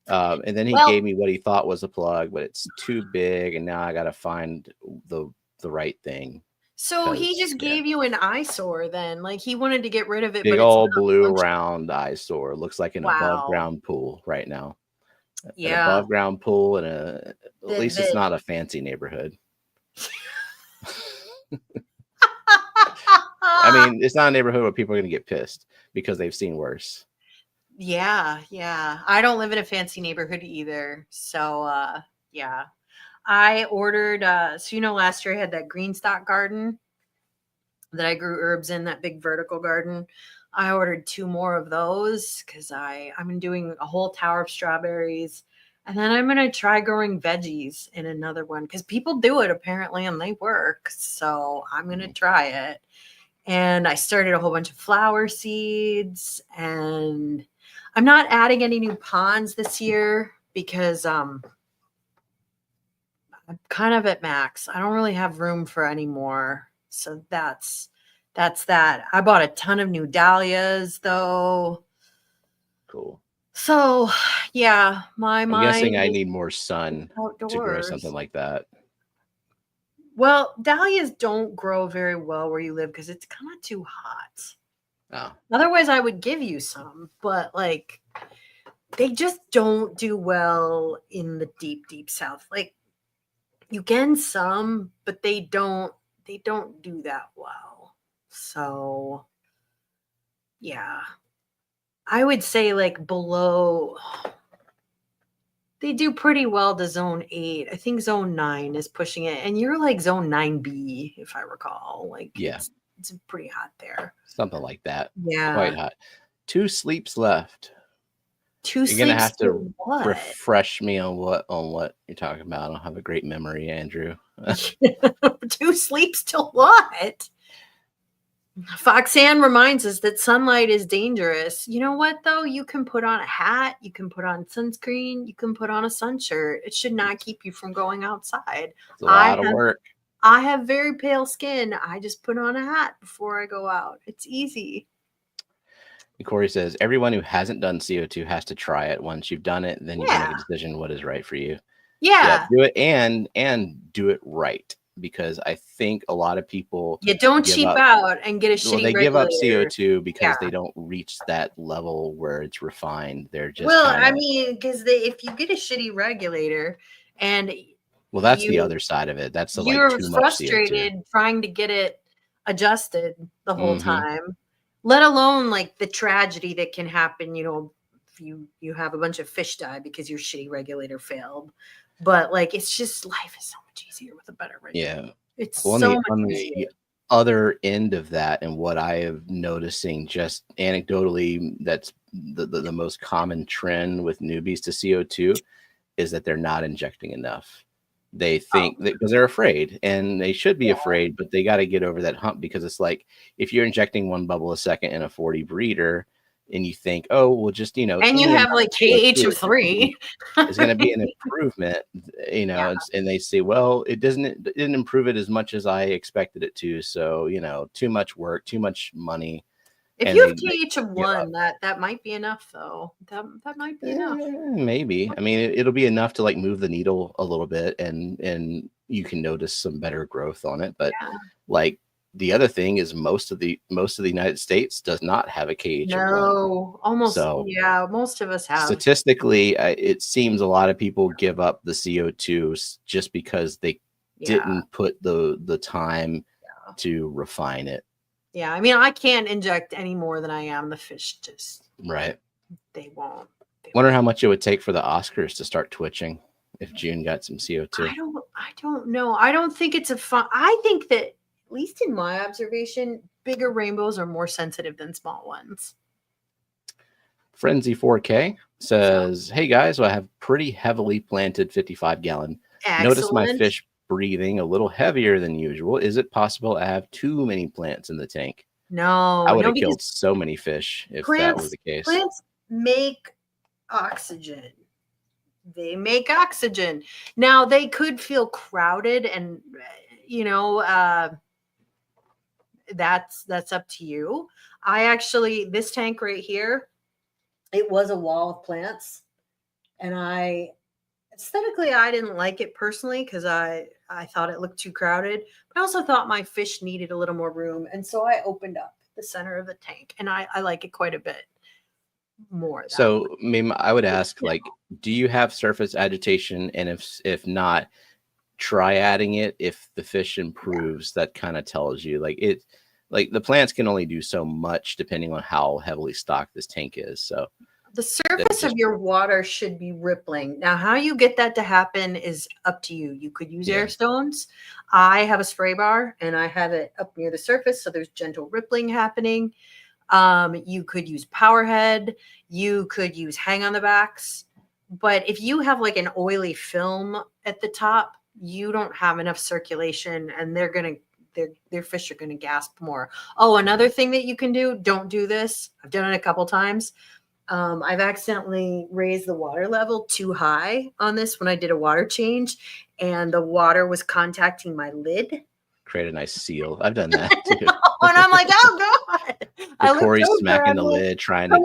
And then he gave me what he thought was a plug, but it's too big. And now I got to find the right thing. So he just gave you an eyesore then. Like he wanted to get rid of it. Big old blue round eyesore. Looks like an above ground pool right now. Yeah. An above ground pool and at least it's not a fancy neighborhood. I mean, it's not a neighborhood where people are going to get pissed because they've seen worse. Yeah. I don't live in a fancy neighborhood either. So, yeah. I ordered, so last year I had that green stock garden that I grew herbs in, that big vertical garden. I ordered 2 more of those because I'm doing a whole tower of strawberries. And then I'm going to try growing veggies in another one because people do it apparently and they work. So I'm going to try it. And I started a whole bunch of flower seeds and I'm not adding any new ponds this year because I'm kind of at max. I don't really have room for any more. So that's that. I bought a ton of new dahlias though. Cool. So yeah, I'm guessing I need more sun outdoors to grow something like that. Well, dahlias don't grow very well where you live because it's kind of too hot. Oh. Otherwise, I would give you some, but like they just don't do well in the deep, deep south. Like you get some, but they don't do that well. So yeah. I would say like below they do pretty well to zone 8. I think zone 9 is pushing it. And you're like zone 9B, if I recall. Like, yeah, it's pretty hot there. Something like that. Yeah. Quite hot. 2 sleeps left. 2 sleeps. You're going to have to refresh me on what you're talking about. I don't have a great memory, Andrew. 2 sleeps till what? Foxanne reminds us that sunlight is dangerous. You know what, though? You can put on a hat. You can put on sunscreen. You can put on a sun shirt. It should not keep you from going outside. It's a lot of work. I have very pale skin. I just put on a hat before I go out. It's easy. And Corey says, everyone who hasn't done CO2 has to try it. Once you've done it, then you can make a decision what is right for you. Yeah. Do it and do it right. Because I think a lot of people don't cheap out and get a shitty they regulator. Give up CO2 because they don't reach that level where it's refined. They're just I mean, because if you get a shitty regulator and that's the other side of it. That's you're too frustrated much CO2. Trying to get it adjusted the whole time, let alone like the tragedy that can happen. If you have a bunch of fish die because your shitty regulator failed. But like, it's just life is so much easier with a better regulator. Yeah, it's so much easier. The other end of that, and what I have noticing just anecdotally, that's the most common trend with newbies to CO2 is that they're not injecting enough. They think because they're afraid, and they should be afraid, but they got to get over that hump because it's like if you're injecting 1 bubble a second in a 40 breeder. And you think, oh, well, just, and you have like KH of 3. It's going to be an improvement, and they say, well, it didn't improve it as much as I expected it to. So, too much work, too much money. If you have KH of 1, that might be enough, though. That might be enough. Maybe. I mean, it'll be enough to like move the needle a little bit, and you can notice some better growth on it. But like. The other thing is most of the United States does not have a KH. No, almost. So, most of us have. Statistically, it seems a lot of people give up the CO2 just because they didn't put the time to refine it. Yeah, I mean, I can't inject any more than I am. The fish just right. They won't. Wonder how much it would take for the Oscars to start twitching if June got some CO2. I don't know. I don't think it's a fun. I think that, at least in my observation, bigger rainbows are more sensitive than small ones. Frenzy 4K says, hey guys, well, I have pretty heavily planted 55-gallon. Notice my fish breathing a little heavier than usual. Is it possible I have too many plants in the tank? No. I would have killed so many fish if that were the case. Plants make oxygen. They make oxygen. Now, they could feel crowded, and, you know, that's up to you. I actually, this tank right here, it was a wall of plants, and aesthetically, I didn't like it personally because I thought it looked too crowded. But I also thought my fish needed a little more room, and so I opened up the center of the tank, and I like it quite a bit more. So, I would ask, like, do you have surface agitation? And if not, try adding it. If the fish improves, that kind of tells you, like the plants can only do so much depending on how heavily stocked this tank is. So the surface of your water should be rippling. Now, how you get that to happen is up to you. You could use air stones. I have a spray bar, and I have it up near the surface, so there's gentle rippling happening. You could use power head. You could use hang on the backs. But if you have like an oily film at the top, you don't have enough circulation, and their fish are going to gasp more. Oh, another thing that you can do, don't do this. I've done it a couple times. I've accidentally raised the water level too high on this when I did a water change, and the water was contacting my lid. Create a nice seal. I've done that too. And I'm like, oh God. Corey's smacking the lid, trying to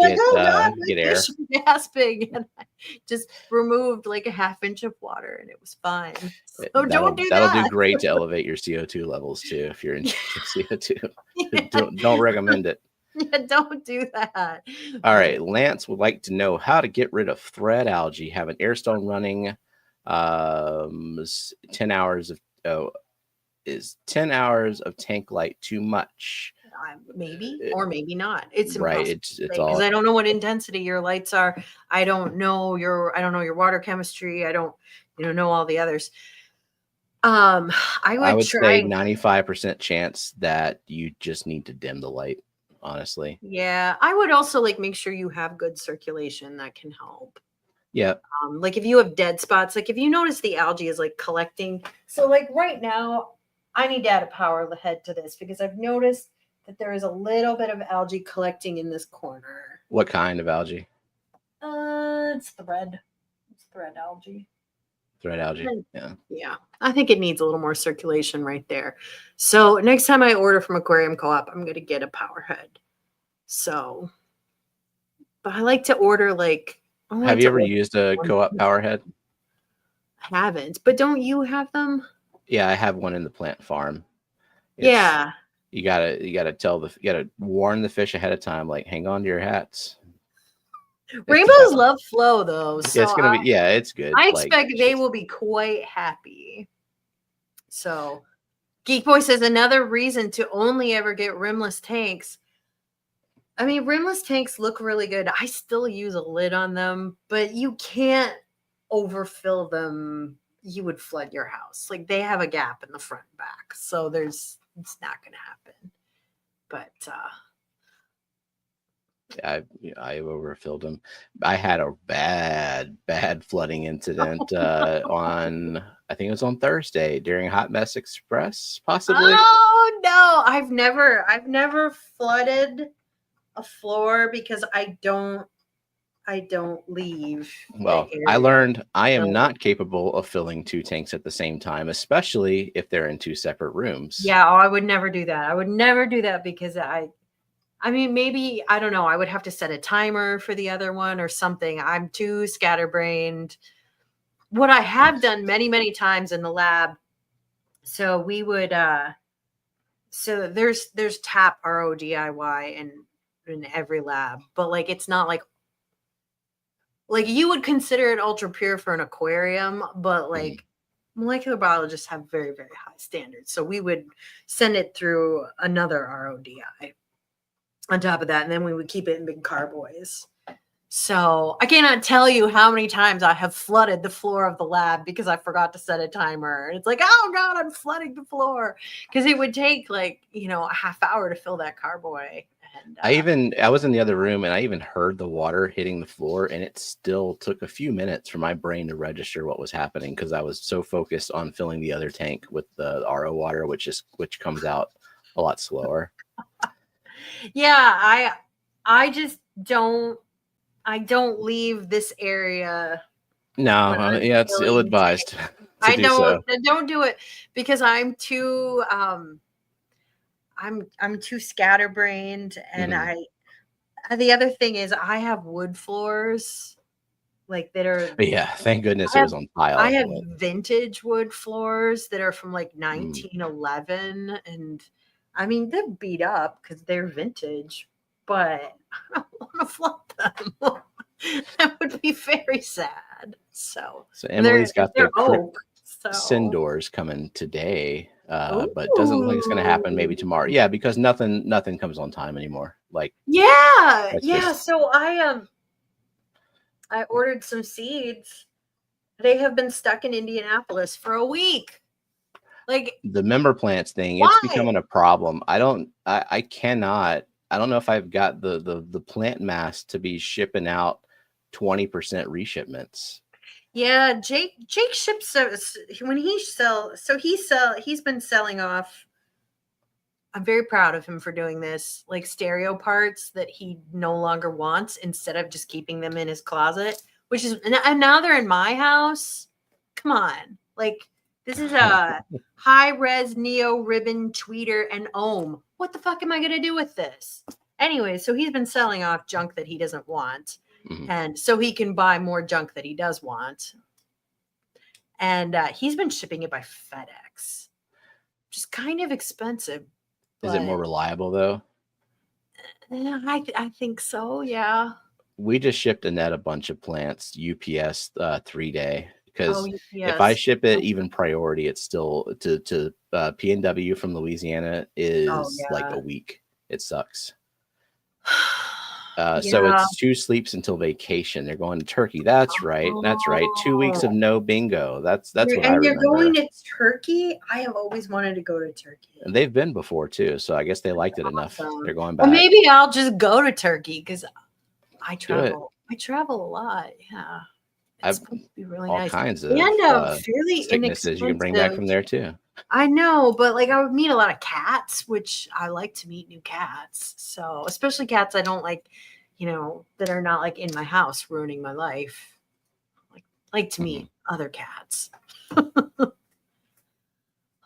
get air. Gasping, and I just removed like a half inch of water, and it was fine. So don't do that. That'll do great to elevate your CO2 levels too if you're in CO2. Don't recommend it. Yeah, don't do that. All right. Lance would like to know how to get rid of thread algae. Have an air stone running 10 hours of is 10 hours of tank light too much? Maybe or maybe not. It's right. It's all because I don't know what intensity your lights are. I don't know your water chemistry. I don't know all the others. I would say 95% chance that you just need to dim the light, honestly. Yeah, I would also make sure you have good circulation. That can help. Yeah. Like if you have dead spots, like if you notice the algae is collecting. So right now, I need to add a power head to this because I've noticed that there is a little bit of algae collecting in this corner. What kind of algae? It's thread. It's thread algae. Thread algae. Yeah. Yeah. I think it needs a little more circulation right there. So next time I order from Aquarium Co-op, I'm going to get a power head. So, but I like to order have you ever used a Co-op power head? I haven't, but don't you have them? Yeah, I have one in the plant farm. Yeah. You gotta warn the fish ahead of time, hang on to your hats. Rainbows love flow though. So it's gonna be it's good. I expect they will be quite happy. So Geek Boy says another reason to only ever get rimless tanks. I mean, rimless tanks look really good. I still use a lid on them, but you can't overfill them. You would flood your house. They have a gap in the front and back. So it's not going to happen. But I overfilled them. I had a bad flooding incident on, I think it was on Thursday during Hot Mess Express, possibly. Oh no, I've never flooded a floor because I don't leave. Well, I learned I am not capable of filling two tanks at the same time, especially if they're in two separate rooms. Yeah, I would never do that. I would never do that because I mean, maybe, I don't know, I would have to set a timer for the other one or something. I'm too scatterbrained. What I have done many, many times in the lab, so we would, so there's tap RO DIY in every lab, but it's not like you would consider it ultra pure for an aquarium, but molecular biologists have very, very high standards. So we would send it through another RODI on top of that. And then we would keep it in big carboys. So I cannot tell you how many times I have flooded the floor of the lab because I forgot to set a timer. And it's like, oh God, I'm flooding the floor. Because it would take like, a half hour to fill that carboy. And I was in the other room and I even heard the water hitting the floor, and it still took a few minutes for my brain to register what was happening because I was so focused on filling the other tank with the RO water, which comes out a lot slower. Yeah, I just don't leave this area. No, yeah, it's ill-advised. I don't do it because I'm too I'm too scatterbrained, and the other thing is I have wood floors like that are thank goodness it was on tile. I have vintage wood floors that are from like 1911 and I mean they're beat up because they're vintage, but I don't want to flop them. That would be very sad. So Emily's got the oak. Sindors coming today, but doesn't look like it's going to happen maybe tomorrow. Yeah, because nothing comes on time anymore. Like So I ordered some seeds. They have been stuck in Indianapolis for a week. Like the member plants thing, why? It's becoming a problem. I don't know if I've got the plant mass to be shipping out 20% reshipments. Yeah, Jake ships when he's been selling off. I'm very proud of him for doing this, like stereo parts that he no longer wants instead of just keeping them in his closet, which is, and now they're in my house. Come on. Like this is a high res neo ribbon tweeter and ohm. What the fuck am I going to do with this? Anyway, so he's been selling off junk that he doesn't want. And so he can buy more junk that he does want. And he's been shipping it by FedEx, which is kind of expensive. Is it more reliable though? I think so. Yeah. We just shipped Annette a bunch of plants UPS 3-day because if I ship it even priority, it's still to P&W from Louisiana is like a week. It sucks. So it's 2 sleeps until vacation. They're going to Turkey. That's right. 2 weeks of no bingo. That's what I remember. And you're going to Turkey? I have always wanted to go to Turkey. And they've been before too, so I guess they liked it enough. They're going back. Well, maybe I'll just go to Turkey because I travel. I travel a lot. Yeah, it's supposed to be really all nice. Kinds of fairly sicknesses you can bring back from there too. I know, but like I would meet a lot of cats, which I like to meet new cats. So especially cats I don't like, that are not like in my house ruining my life. Like to meet other cats.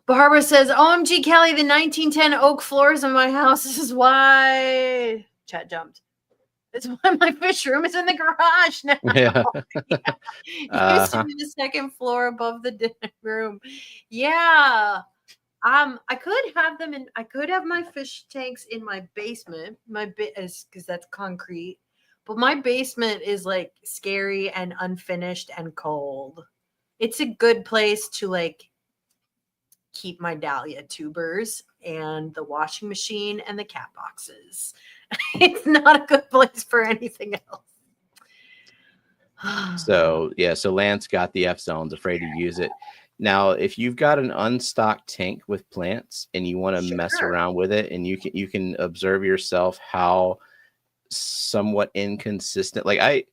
Barbara says, OMG Kelley, the 1910 oak floors in my house. This is why chat jumped. It's why my fish room is in the garage now. Yeah. It used to be the second floor above the dinner room. Yeah. I could have my fish tanks in my basement. Because that's concrete. But my basement is like scary and unfinished and cold. It's a good place to like keep my dahlia tubers and the washing machine and the cat boxes. It's not a good place for anything else. So Lance got the F zones, afraid to use it. Now, if you've got an unstocked tank with plants and you want to mess around with it, and you can observe yourself how somewhat inconsistent. Like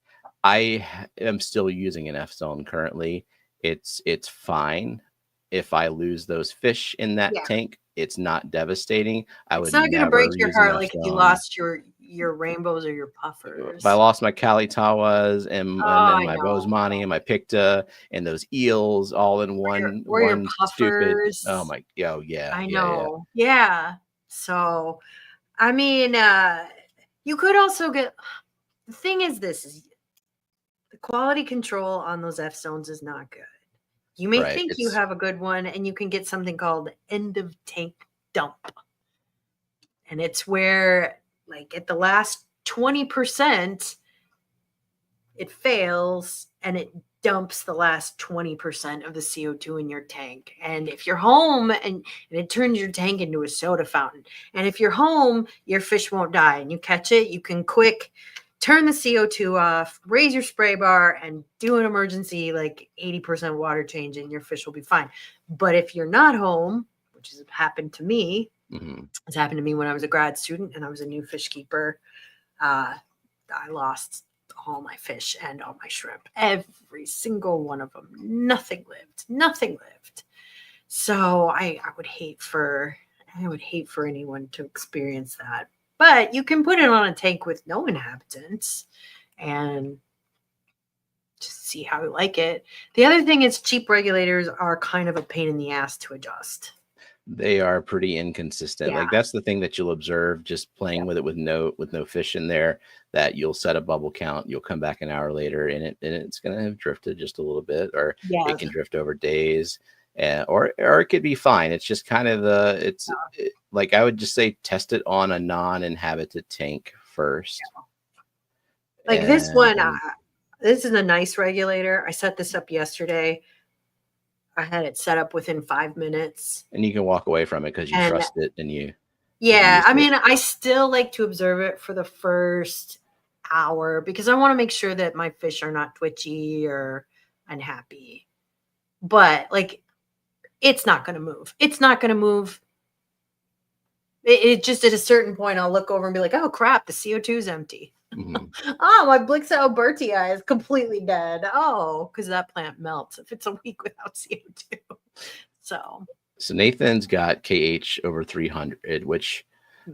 I am still using an F zone currently. It's fine. If I lose those fish in that tank, it's not devastating. It's not going to break your heart like if you lost your rainbows or your puffers. If I lost my Kalitawas and my Bosemani and my Picta and those eels all in one stupid. Oh my, yeah. I know. Yeah. So, I mean, you could also get. The thing is, the quality control on those F zones is not good. You may think you have a good one, and you can get something called end of tank dump. And it's where, like, at the last 20%, it fails and it dumps the last 20% of the CO2 in your tank. And if you're home and it turns your tank into a soda fountain, and if you're home, your fish won't die and you catch it, you can quick turn the CO2 off, raise your spray bar, and do an emergency like 80% water change, and your fish will be fine. But if you're not home, which has happened to me, it's happened to me when I was a grad student and I was a new fish keeper. I lost all my fish and all my shrimp, every single one of them. Nothing lived. So I would hate for anyone to experience that. But you can put it on a tank with no inhabitants and just see how you like it. The other thing is cheap regulators are kind of a pain in the ass to adjust. They are pretty inconsistent. Yeah. Like that's the thing that you'll observe just playing with it with no fish in there, that you'll set a bubble count, you'll come back an hour later and it's going to have drifted just a little bit, or it can drift over days. Or it could be fine. It's just kind of like I would just say test it on a non-inhabited tank first. Like this one, this is a nice regulator. I set this up yesterday. I had it set up within 5 minutes. And you can walk away from it because you trust it and you. Yeah, I mean, I still like to observe it for the first hour because I want to make sure that my fish are not twitchy or unhappy. But like, it's not going to move. It just at a certain point, I'll look over and be like, oh crap, the CO2 is empty. Oh, my Bucephalandra is completely dead. Oh, because that plant melts if it's a week without CO2. So Nathan's got KH over 300, which,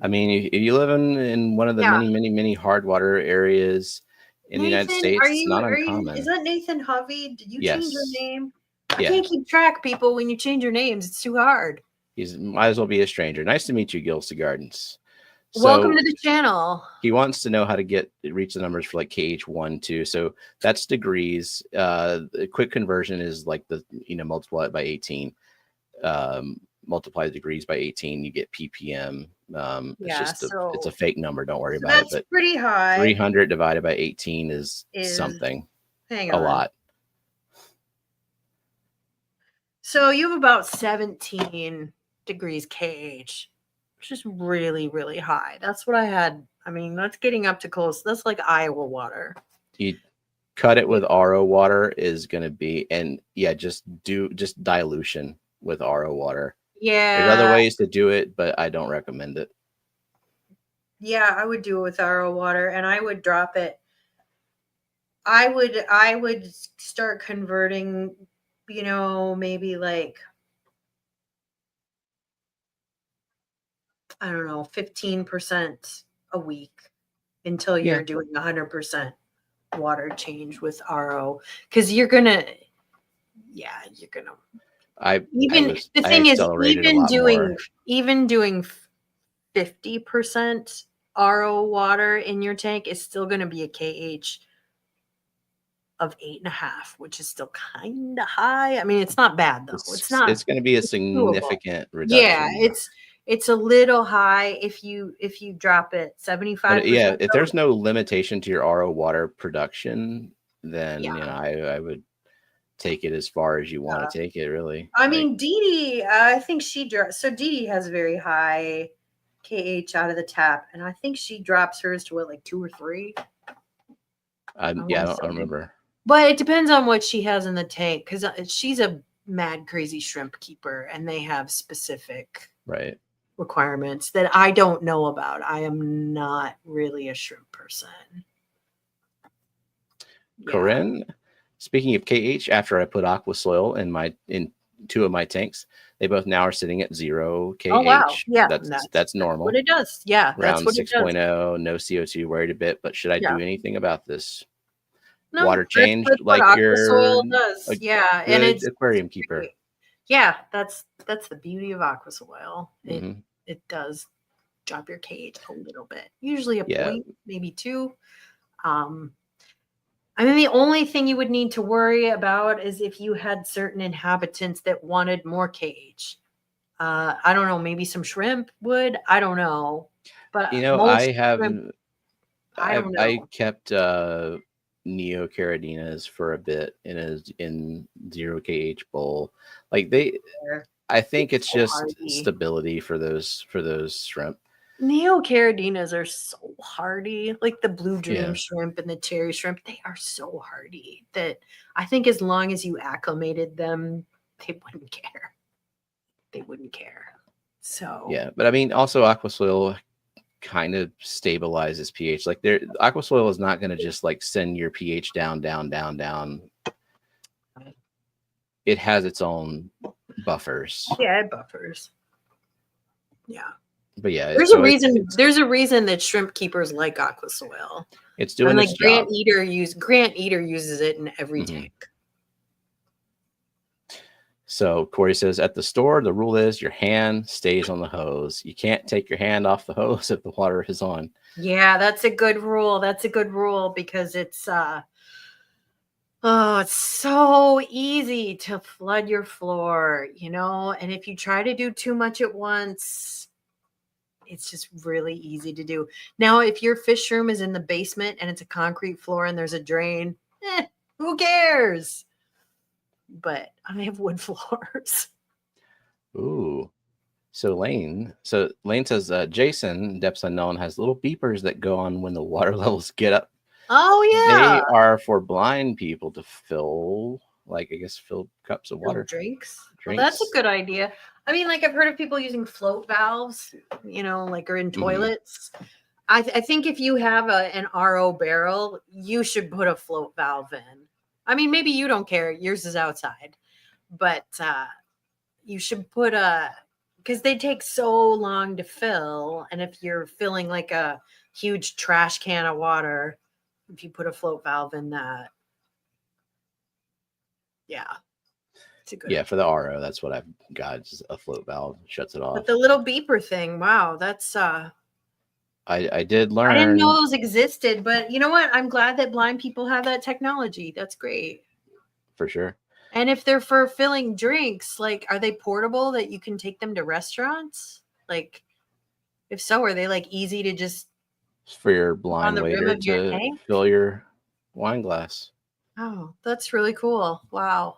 I mean, if you live in one of the many hard water areas in the United States, it's not uncommon. Is that Nathan Hovey? Did you change your name? I Yeah. can't keep track, people. When you change your names, it's too hard. Might as well be a stranger. Nice to meet you, Gilsta Gardens. So welcome to the channel. He wants to know how to reach the numbers for like KH1, 2. So that's degrees. The quick conversion is like multiply it by 18. Multiply the degrees by 18, you get ppm. It's a fake number. Don't worry about it. But pretty high. 300 divided by 18 is something. A lot. So you have about 17 degrees KH, which is really, really high. That's what I had. I mean, that's getting up to close. That's like Iowa water. You cut it with RO water is going to be, and just dilution with RO water. Yeah. There's other ways to do it, but I don't recommend it. Yeah, I would do it with RO water, and I would drop it. I would start converting, maybe like, I don't know, 15% a week until you're doing 100% water change with RO. Because you're gonna. Even doing 50% RO water in your tank is still going to be a KH of 8.5, which is still kind of high. I mean, it's not bad though. It's not. It's going to be a significant reduction. Yeah, it's a little high if you drop it 75%. If there's no limitation to your RO water production, then I would take it as far as you want to take it, really. I mean, Dee Dee, I think she drops. So Dee Dee has very high KH out of the tap, and I think she drops hers to what, like 2 or 3. I don't remember. But it depends on what she has in the tank, because she's a mad crazy shrimp keeper, and they have specific requirements that I don't know about. I am not really a shrimp person. Corinne, speaking of KH, after I put aqua soil in 2 of my tanks, they both now are sitting at 0 KH. Oh wow! Yeah, that's normal. What it does, yeah. Around 6.0, no CO2. Worried a bit, but should I do anything about this? No, water change like your soil does. And it's aquarium keeper. Yeah, that's the beauty of aqua soil. It does drop your KH a little bit, usually a point, maybe 2. I mean, the only thing you would need to worry about is if you had certain inhabitants that wanted more KH. I don't know, maybe some shrimp would. I don't know. But I kept neocaradinas for a bit in 0 kh bowl. Like I think it's so just hardy. stability for those shrimp. Neocaradinas are so hardy, like the blue dream Yeah. shrimp and the cherry shrimp. They are so hardy that I think as long as you acclimated them, they wouldn't care. They wouldn't care. So Yeah, but I mean, also aquasoil kind of stabilizes pH. Like aquasoil is not going to just like send your pH down. It has its own buffers. yeah, it buffers. Yeah. But yeah, there's a reason. There's a reason that shrimp keepers like aquasoil. It's doing its Grant job. Eater uses it in every tank. So Corey says at the store, the rule is your hand stays on the hose. You can't take your hand off the hose if the water is on. Yeah, that's a good rule. That's a good rule because it's it's so easy to flood your floor, and if you try to do too much at once, it's just really easy to do. Now, if your fish room is in the basement and it's a concrete floor and there's a drain, who cares? But I have wood floors. Ooh. So Lane says, Jason, depths unknown, has little beepers that go on when the water levels get up. Oh, yeah. They are for blind people to fill cups of water. Drinks. Well, that's a good idea. I mean, like I've heard of people using float valves, or in toilets. I think if you have an RO barrel, you should put a float valve in. I mean, maybe you don't care. Yours is outside. But you should put because they take so long to fill. And if you're filling like a huge trash can of water, if you put a float valve in that. Yeah. It's a good idea. For the RO, that's what I've got. Just a float valve shuts it off. But the little beeper thing, wow, that's I did learn. I didn't know those existed, but you know what? I'm glad that blind people have that technology. That's great. For sure. And if they're for filling drinks, like, are they portable that you can take them to restaurants? Like, if so, are they like easy to just for your blind waiter to fill your wine glass? Oh, that's really cool. Wow.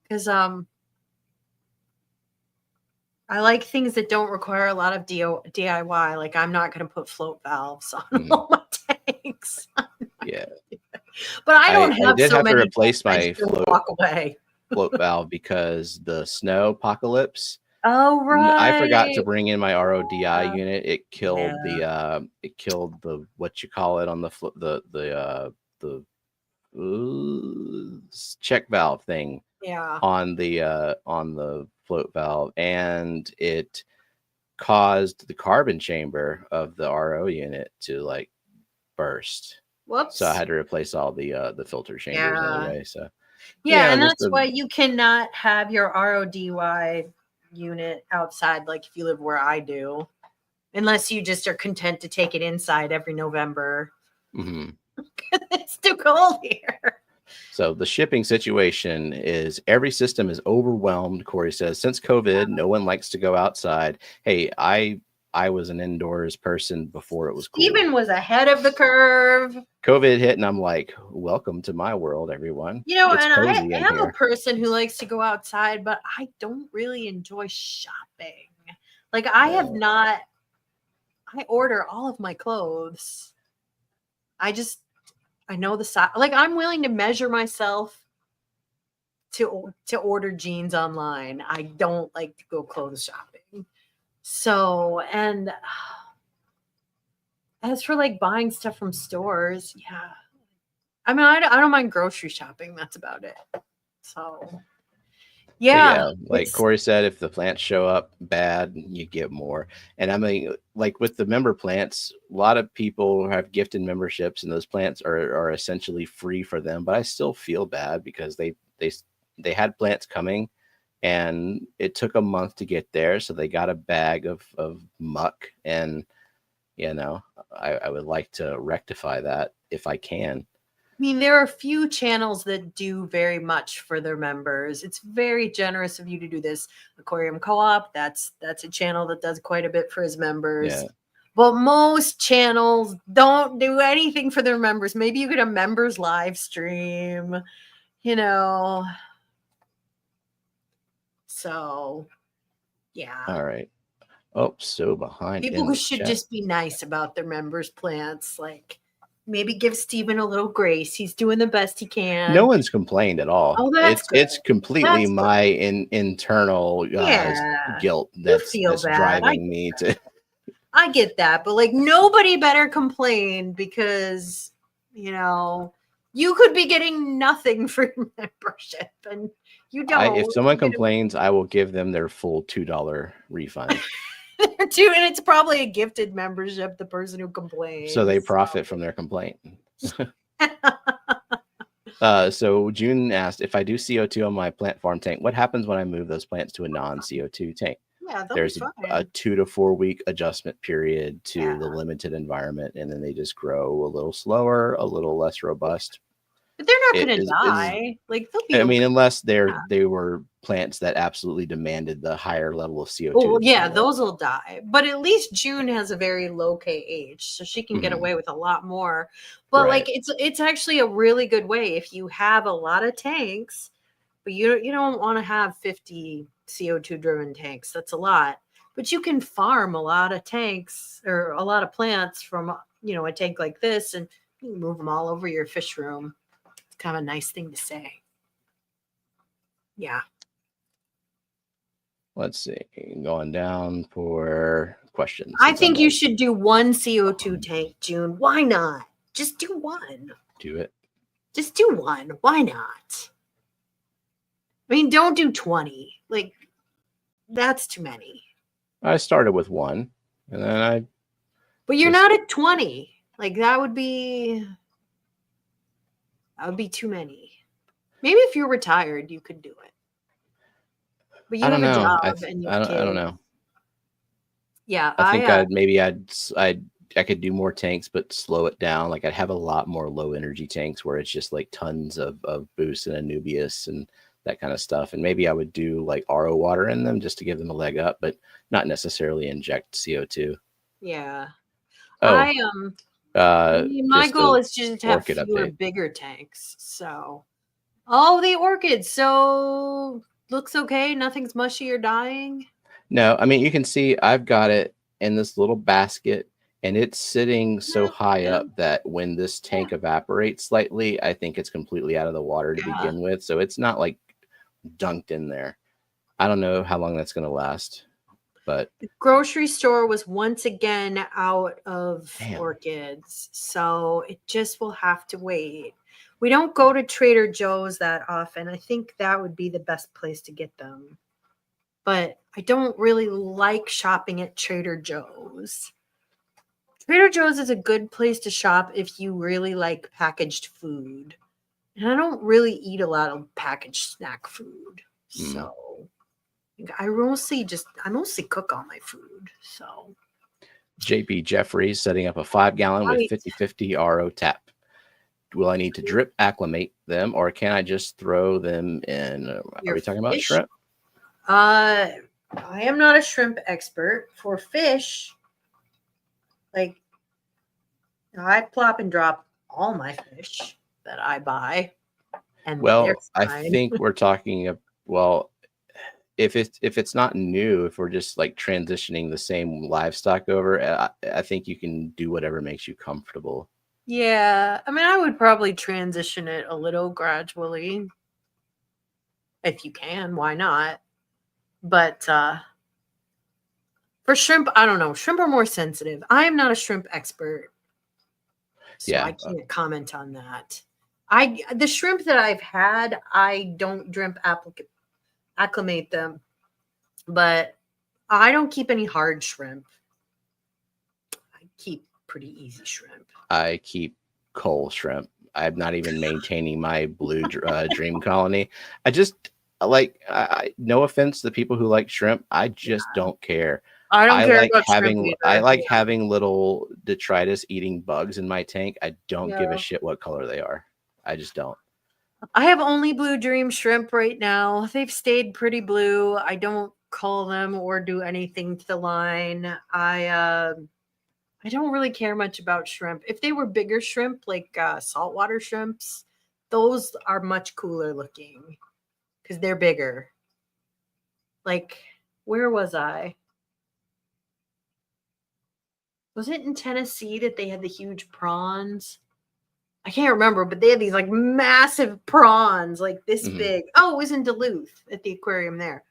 Because I like things that don't require a lot of DIY. Like I'm not going to put float valves on all my tanks. Yeah. But I don't have did so have many to replace my float valve because the snow apocalypse. Oh, right. I forgot to bring in my RODI unit. It killed the what you call it on the check valve thing. Yeah. On the float valve, and it caused the carbon chamber of the RO unit to like burst. Whoops. So I had to replace all the filter chambers anyway. So and that's why you cannot have your RODY unit outside, like if you live where I do, unless you just are content to take it inside every November. It's too cold here. So the shipping situation is every system is overwhelmed. Corey says, since COVID, no one likes to go outside. Hey, I was an indoors person before it was cool. Stephen was ahead of the curve. COVID hit, and I'm like, welcome to my world, everyone. And I am a person who likes to go outside, but I don't really enjoy shopping. Like I order all of my clothes. I know the size. Like I'm willing to measure myself to order jeans online. I don't like to go clothes shopping. So, and as for like buying stuff from stores, I mean, I don't mind grocery shopping. That's about it. So, like Corey said, if the plants show up bad, you get more. And I mean, like with the member plants, a lot of people have gifted memberships, and those plants are essentially free for them. But I still feel bad because they had plants coming, and it took a month to get there, so they got a bag of muck, and I would like to rectify that if I can. I mean, there are a few channels that do very much for their members. It's very generous of you to do this. Aquarium Co-op, that's a channel that does quite a bit for his members. But most channels don't do anything for their members. Maybe you get a members live stream, you know. So, yeah. All right. Oh, so behind People in who the should chat. just be nice about their members' plants. Like, maybe give Stephen a little grace. He's doing the best he can. No one's complained at all. Oh, that's good. It's completely That's my internal guilt that's bad. driving me to. I get that, but like nobody better complain because you could be getting nothing for your membership and you don't. If someone complains, I will give them their full $2 refund. And it's probably a gifted membership, the person who complains. So they profit from their complaint. So June asked, if I do CO2 on my plant farm tank, what happens when I move those plants to a non-CO2 tank? Yeah, there's a 2 to 4 week adjustment period to the limited environment, and then they just grow a little slower, a little less robust. But they're not going to die. Like I mean, unless they were plants that absolutely demanded the higher level of CO2. Oh, yeah, those will die. But at least June has a very low KH, so she can get away with a lot more. But like it's actually a really good way if you have a lot of tanks, but you don't want to have 50 CO2 driven tanks. That's a lot. But you can farm a lot of tanks or a lot of plants from a tank like this, and you can move them all over your fish room. It's kind of a nice thing to say. Yeah. Let's see. Going down for questions. I think you should do one CO2 tank, June. Why not? Just do one. Do it. Just do one. Why not? I mean, don't do 20. Like, that's too many. I started with one, and then But you're not at 20. Like, that would be too many. Maybe if you're retired, you could do it. But you have a job and you have kids. I don't know. Yeah, I think I could do more tanks, but slow it down. Like I'd have a lot more low energy tanks where it's just like tons of Boost and Anubias and that kind of stuff. And maybe I would do like RO water in them just to give them a leg up, but not necessarily inject CO2. Yeah. Oh, my goal is just to have fewer bigger tanks. So, the orchids. So looks okay. Nothing's mushy or dying. No, I mean, you can see I've got it in this little basket and it's sitting so high up that when this tank evaporates slightly, I think it's completely out of the water to begin with. So it's not like dunked in there. I don't know how long that's going to last, but the grocery store was once again out of orchids. So it just will have to wait. We don't go to Trader Joe's that often. I think that would be the best place to get them. But I don't really like shopping at Trader Joe's. Trader Joe's is a good place to shop if you really like packaged food. And I don't really eat a lot of packaged snack food. So I mostly cook all my food. So JP Jeffries setting up a 5-gallon with 50/50 RO tap. Will I need to drip acclimate them, or can I just throw them in? Are we talking about shrimp? I am not a shrimp expert. For fish, like I plop and drop all my fish that I buy. And I think we're talking if it's not new, if we're just like transitioning the same livestock over, I think you can do whatever makes you comfortable. Yeah, I mean, I would probably transition it a little gradually. If you can, why not? But for shrimp, I don't know. Shrimp are more sensitive. I am not a shrimp expert. So I can't comment on that. The shrimp that I've had, I don't drip acclimate them. But I don't keep any hard shrimp. I keep pretty easy shrimp. I keep coal shrimp. I'm not even maintaining my blue dream colony. I just no offense to the people who like shrimp. I just don't care. I don't care like about having having little detritus eating bugs in my tank. I don't give a shit what color they are. I just don't. I have only blue dream shrimp right now. They've stayed pretty blue. I don't cull them or do anything to the line. I don't really care much about shrimp. If they were bigger shrimp, like saltwater shrimps, those are much cooler looking because they're bigger. Like, where was I? Was it in Tennessee that they had the huge prawns? I can't remember, but they had these like massive prawns, like this big. Oh, it was in Duluth at the aquarium there.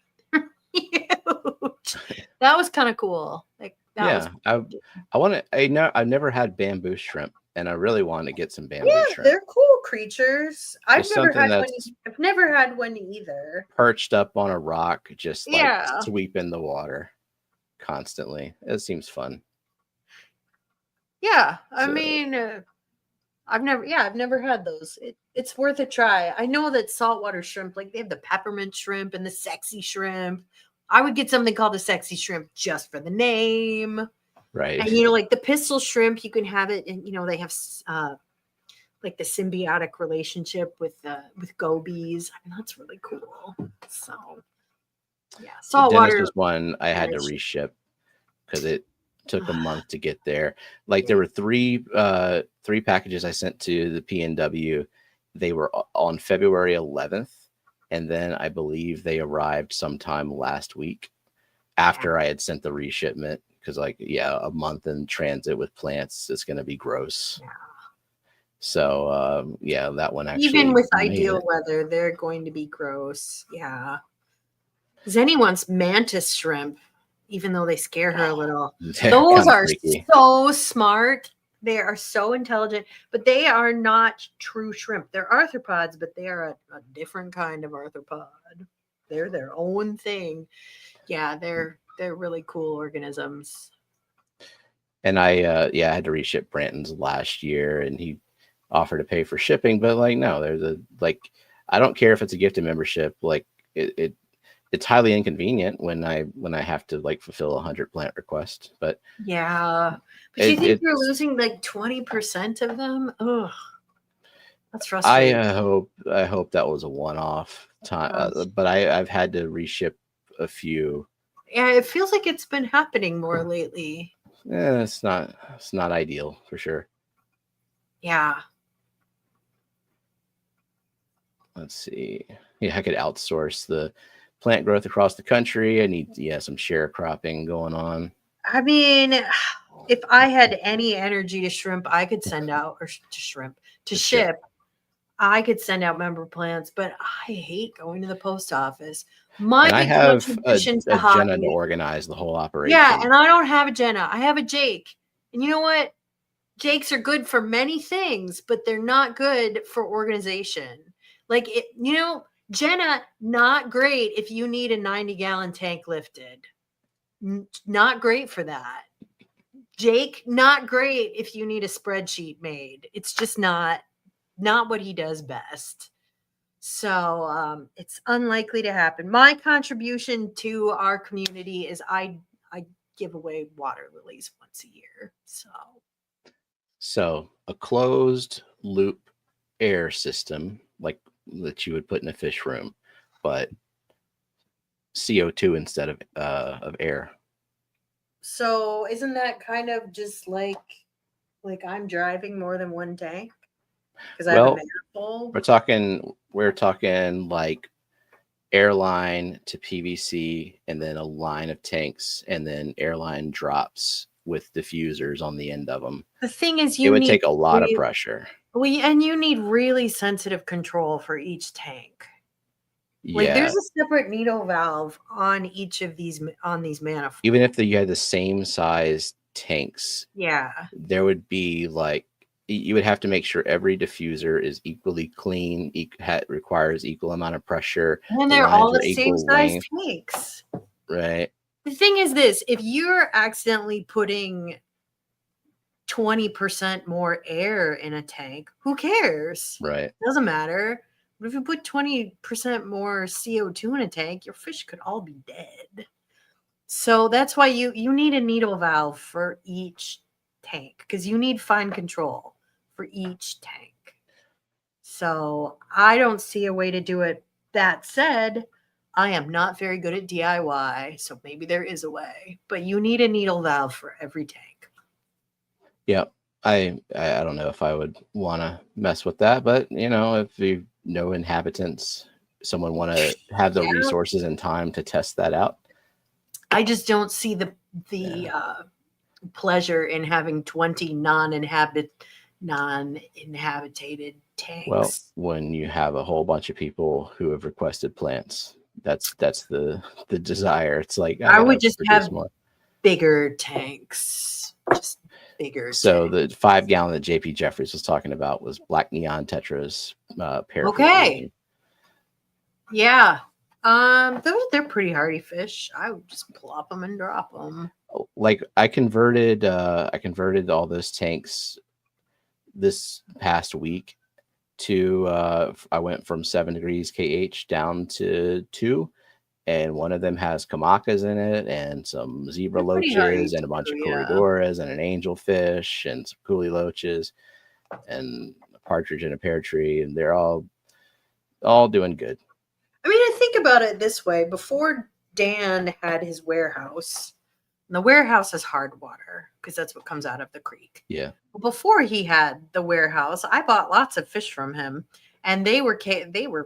Huge. That was kind of cool. Like that was I want to. I've never had bamboo shrimp, and I really want to get some bamboo shrimp. They're cool creatures. I've never had one either. Perched up on a rock, just like sweeping the water constantly. It seems fun. Yeah, I mean, I've never had those. It's worth a try. I know that saltwater shrimp, like they have the peppermint shrimp and the sexy shrimp. I would get something called a sexy shrimp just for the name. Right. And like the pistol shrimp, you can have it, and they have like the symbiotic relationship with gobies. I mean, that's really cool. So yeah, saltwater. Dennis was one I had to reship because it took a month to get there. Like there were three packages I sent to the PNW. They were on February 11th, and then I believe they arrived sometime last week after I had sent the reshipment, because a month in transit with plants is going to be gross. Yeah. So that one actually, even with ideal weather, they're going to be gross. Yeah. Does anyone's mantis shrimp, even though they scare her a little, those are freaky. So smart. They are so intelligent, but they are not true shrimp. They're arthropods, but they are a different kind of arthropod. They're their own thing. Yeah, they're really cool organisms. And I had to reship Branton's last year, and he offered to pay for shipping, but no, there's I don't care if it's a gifted membership. Like it's highly inconvenient when I have to fulfill 100 plant requests. But yeah, but you think you're losing 20% of them? Ugh, that's frustrating. I hope that was a one-off time, but I've had to reship a few. Yeah, it feels like it's been happening more lately. Yeah, it's not ideal for sure. Yeah. Let's see. Yeah, I could outsource the plant growth across the country. I need some sharecropping going on. I mean, if I had any energy to shrimp, I could send out to ship. I could send out member plants, but I hate going to the post office. I have a Jenna to organize the whole operation. Yeah, and I don't have a Jenna. I have a Jake. And you know what? Jakes are good for many things, but they're not good for organization. Jenna, not great if you need a 90-gallon tank lifted. Not great for that. Jake, not great if you need a spreadsheet made. It's just not what he does best. So it's unlikely to happen. My contribution to our community is I give away water lilies once a year. So a closed loop air system that you would put in a fish room, but CO2 instead of air. So isn't that kind of just like I'm driving more than one tank? Because I have a manifold. We're talking like airline to PVC, and then a line of tanks, and then airline drops with diffusers on the end of them. The thing is, it would take a lot of pressure. And you need really sensitive control for each tank. There's a separate needle valve on each of these manifolds. Even if you had the same size tanks, there would be you would have to make sure every diffuser is equally clean, requires equal amount of pressure, and they're all the same size tanks. Right. The thing is this: if you're accidentally putting 20% more air in a tank, who cares? Right. Doesn't matter. But if you put 20% more CO2 in a tank, your fish could all be dead. So that's why you need a needle valve for each tank, because you need fine control for each tank. So I don't see a way to do it. That said, I am not very good at DIY, so maybe there is a way. But you need a needle valve for every tank. Yeah. I don't know if I would want to mess with that, but if you know inhabitants, someone want to have the resources and time to test that out. I just don't see the pleasure in having 20 non-inhabited tanks. Well, when you have a whole bunch of people who have requested plants, that's the desire. It's like I would just have bigger tanks, just bigger. So the 5 gallon that JP Jeffries was talking about was black neon tetras. Okay. Yeah. They're pretty hardy fish. I would just plop them and drop them. Like I converted all those tanks this past week to I went from 7 degrees KH down to 2, and one of them has kamakas in it and some zebra loaches and a bunch of corydoras and an angelfish and some coolie loaches and a partridge in a pear tree, and they're all doing good. I mean, I think about it this way. Before Dan had his warehouse, and the warehouse is hard water because that's what comes out of the creek. Yeah. Well, before he had the warehouse, I bought lots of fish from him, and they were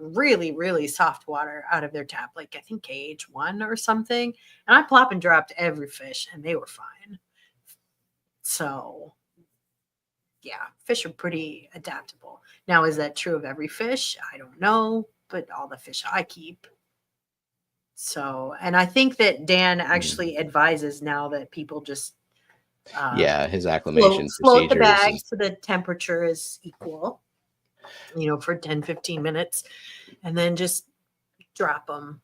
really, really soft water out of their tap, like I think KH1 or something. And I plop and dropped every fish, and they were fine. So, yeah, fish are pretty adaptable. Now, is that true of every fish? I don't know, but all the fish I keep. So, and I think that Dan actually advises now that people just his acclimation float the bag so the temperature is equal, for 10-15 minutes, and then just drop them.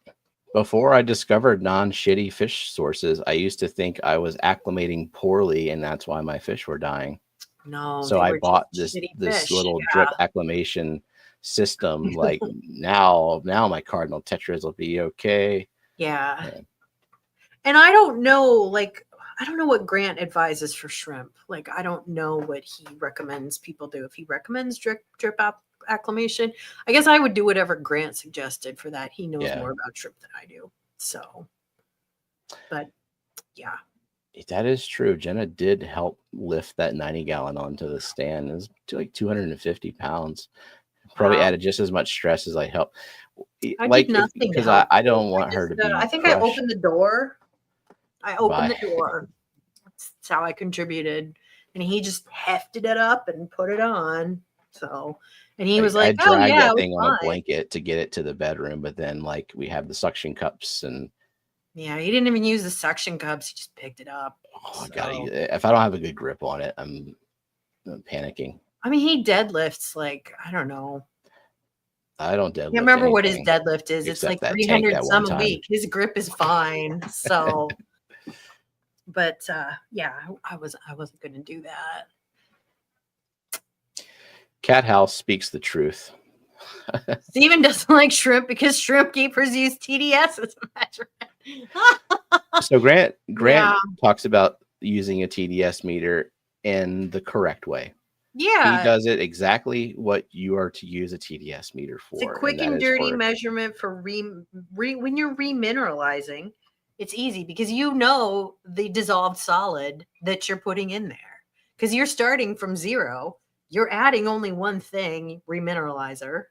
Before I discovered non-shitty fish sources, I used to think I was acclimating poorly, and that's why my fish were dying. No, so I bought this little drip acclimation system. Like now my cardinal tetras will be okay. Yeah. And I don't know what Grant advises for shrimp. Like, I don't know what he recommends people do. If he recommends drip acclimation, I guess I would do whatever Grant suggested for that. He knows more about shrimp than I do. So, but yeah. That is true. Jenna did help lift that 90 gallon onto the stand. It was like 250 pounds. Probably added just as much stress as I helped. I did nothing because I don't want her to be. I think crushed. I opened the door. The door. That's how I contributed, and he just hefted it up and put it on. So, and he was like, I dragged that thing on a blanket to get it to the bedroom, but then we have the suction cups and. Yeah, he didn't even use the suction cups. He just picked it up. Oh God! If I don't have a good grip on it, I'm panicking. I mean, he deadlifts I don't know. I don't deadlift. I remember what his deadlift is. It's like 300 some a week. His grip is fine. So, but yeah, I wasn't going to do that. Cat House speaks the truth. Stephen doesn't like shrimp because shrimp keepers use TDS as a measurement. So Grant talks about using a TDS meter in the correct way. Yeah. He does it exactly what you are to use a TDS meter for. It's a quick and dirty measurement for when you're remineralizing. It's easy because the dissolved solid that you're putting in there. Because you're starting from zero. You're adding only one thing, remineralizer.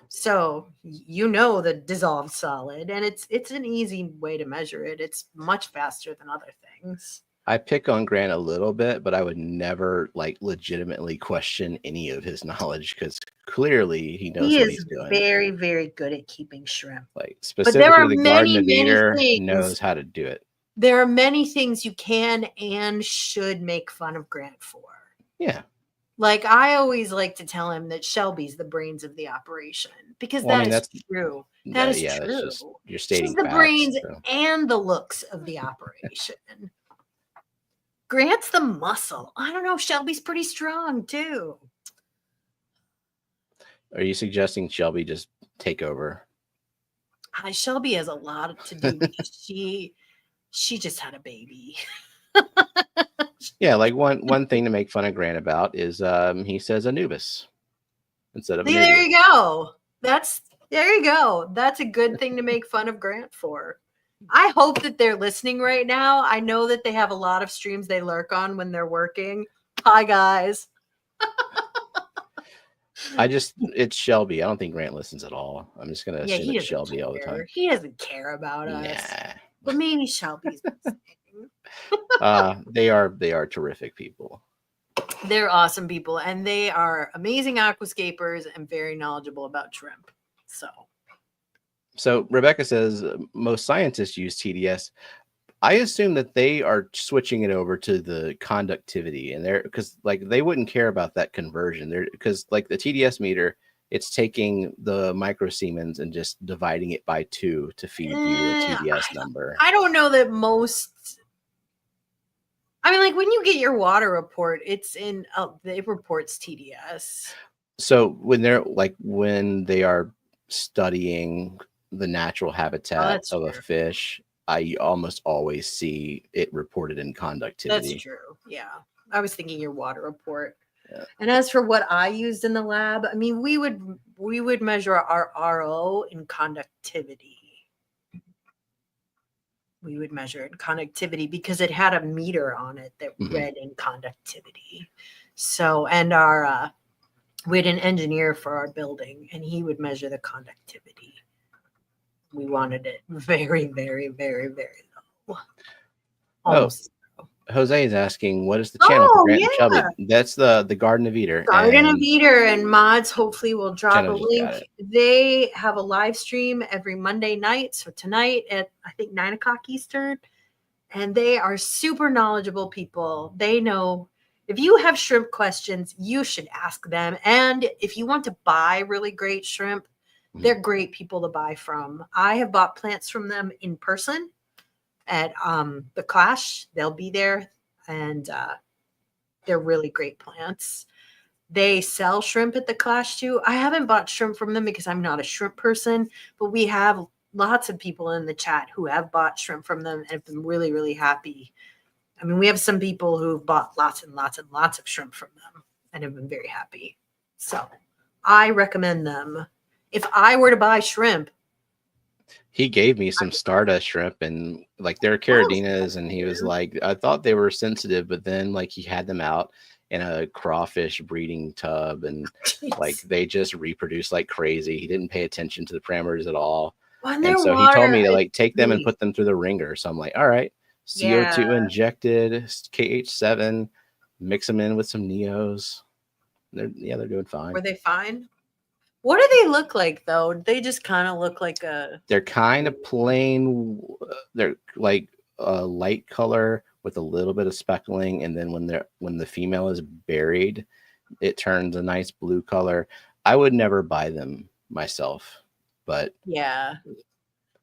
So the dissolved solid, and it's an easy way to measure it. It's much faster than other things. I pick on Grant a little bit, but I would never legitimately question any of his knowledge because clearly he knows what he's doing. He is very, very good at keeping shrimp. Specifically, the Garden of Eder knows how to do it. There are many things you can and should make fun of Grant for. Yeah. I always like to tell him that Shelby's the brains of the operation because that's true. That is true. You're stating she's the brains and the looks of the operation. Grant's the muscle. I don't know. Shelby's pretty strong too. Are you suggesting Shelby just take over? Shelby has a lot to do because she just had a baby. Yeah, one thing to make fun of Grant about is he says Anubis instead of Anubis. There you go. There you go. That's a good thing to make fun of Grant for. I hope that they're listening right now. I know that they have a lot of streams they lurk on when they're working. Hi, guys. It's Shelby. I don't think Grant listens at all. I'm just gonna assume it's Shelby all the time. He doesn't care about us. Nah. But maybe Shelby's listening. They are terrific people. They're awesome people, and they are amazing aquascapers and very knowledgeable about shrimp. So Rebecca says most scientists use TDS. I assume that they are switching it over to the conductivity, and because like they wouldn't care about that conversion. There, because like the TDS meter, it's taking the microsiemens and just dividing it by 2 to feed you a TDS number. I don't know that most. I mean, like when you get your water report, it's in it reports TDS. So when they are studying the natural habitat of a fish, I almost always see it reported in conductivity. That's true. Yeah. I was thinking your water report. Yeah. And as for what I used in the lab, I mean, we would measure our RO in conductivity. We would measure it in conductivity because it had a meter on it that read in conductivity. So, and we had an engineer for our building, and he would measure the conductivity. We wanted it very, very, very, very low. Almost. Jose is asking, what is the channel for Grant and Shelby? That's the Garden of Eder. Garden of Eder, and mods hopefully will drop a link. They have a live stream every Monday night. So tonight at I think 9 o'clock Eastern. And they are super knowledgeable people. They know if you have shrimp questions, you should ask them. And if you want to buy really great shrimp, they're great people to buy from. I have bought plants from them in person at the Clash. They'll be there, and they're really great plants. They sell shrimp at the Clash too. I haven't bought shrimp from them because I'm not a shrimp person, but we have lots of people in the chat who have bought shrimp from them and have been really, really happy. I mean, we have some people who've bought lots and lots and lots of shrimp from them and have been very happy. So I recommend them. If I were to buy shrimp, he gave me some Stardust shrimp, and like they're Caradinas, and he was like, I thought they were sensitive, but then like he had them out in a crawfish breeding tub, and like they just reproduce like crazy. He didn't pay attention to the parameters at all. And so he told me to like take them and put them through the ringer. So I'm like, all right, CO2 injected, KH7, mix them in with some Neos. They're doing fine. Were they fine? What do they look like though? They just kind of look like they're kind of plain. They're like a light color with a little bit of speckling, and then when the female is buried, it turns a nice blue color. I would never buy them myself, but yeah,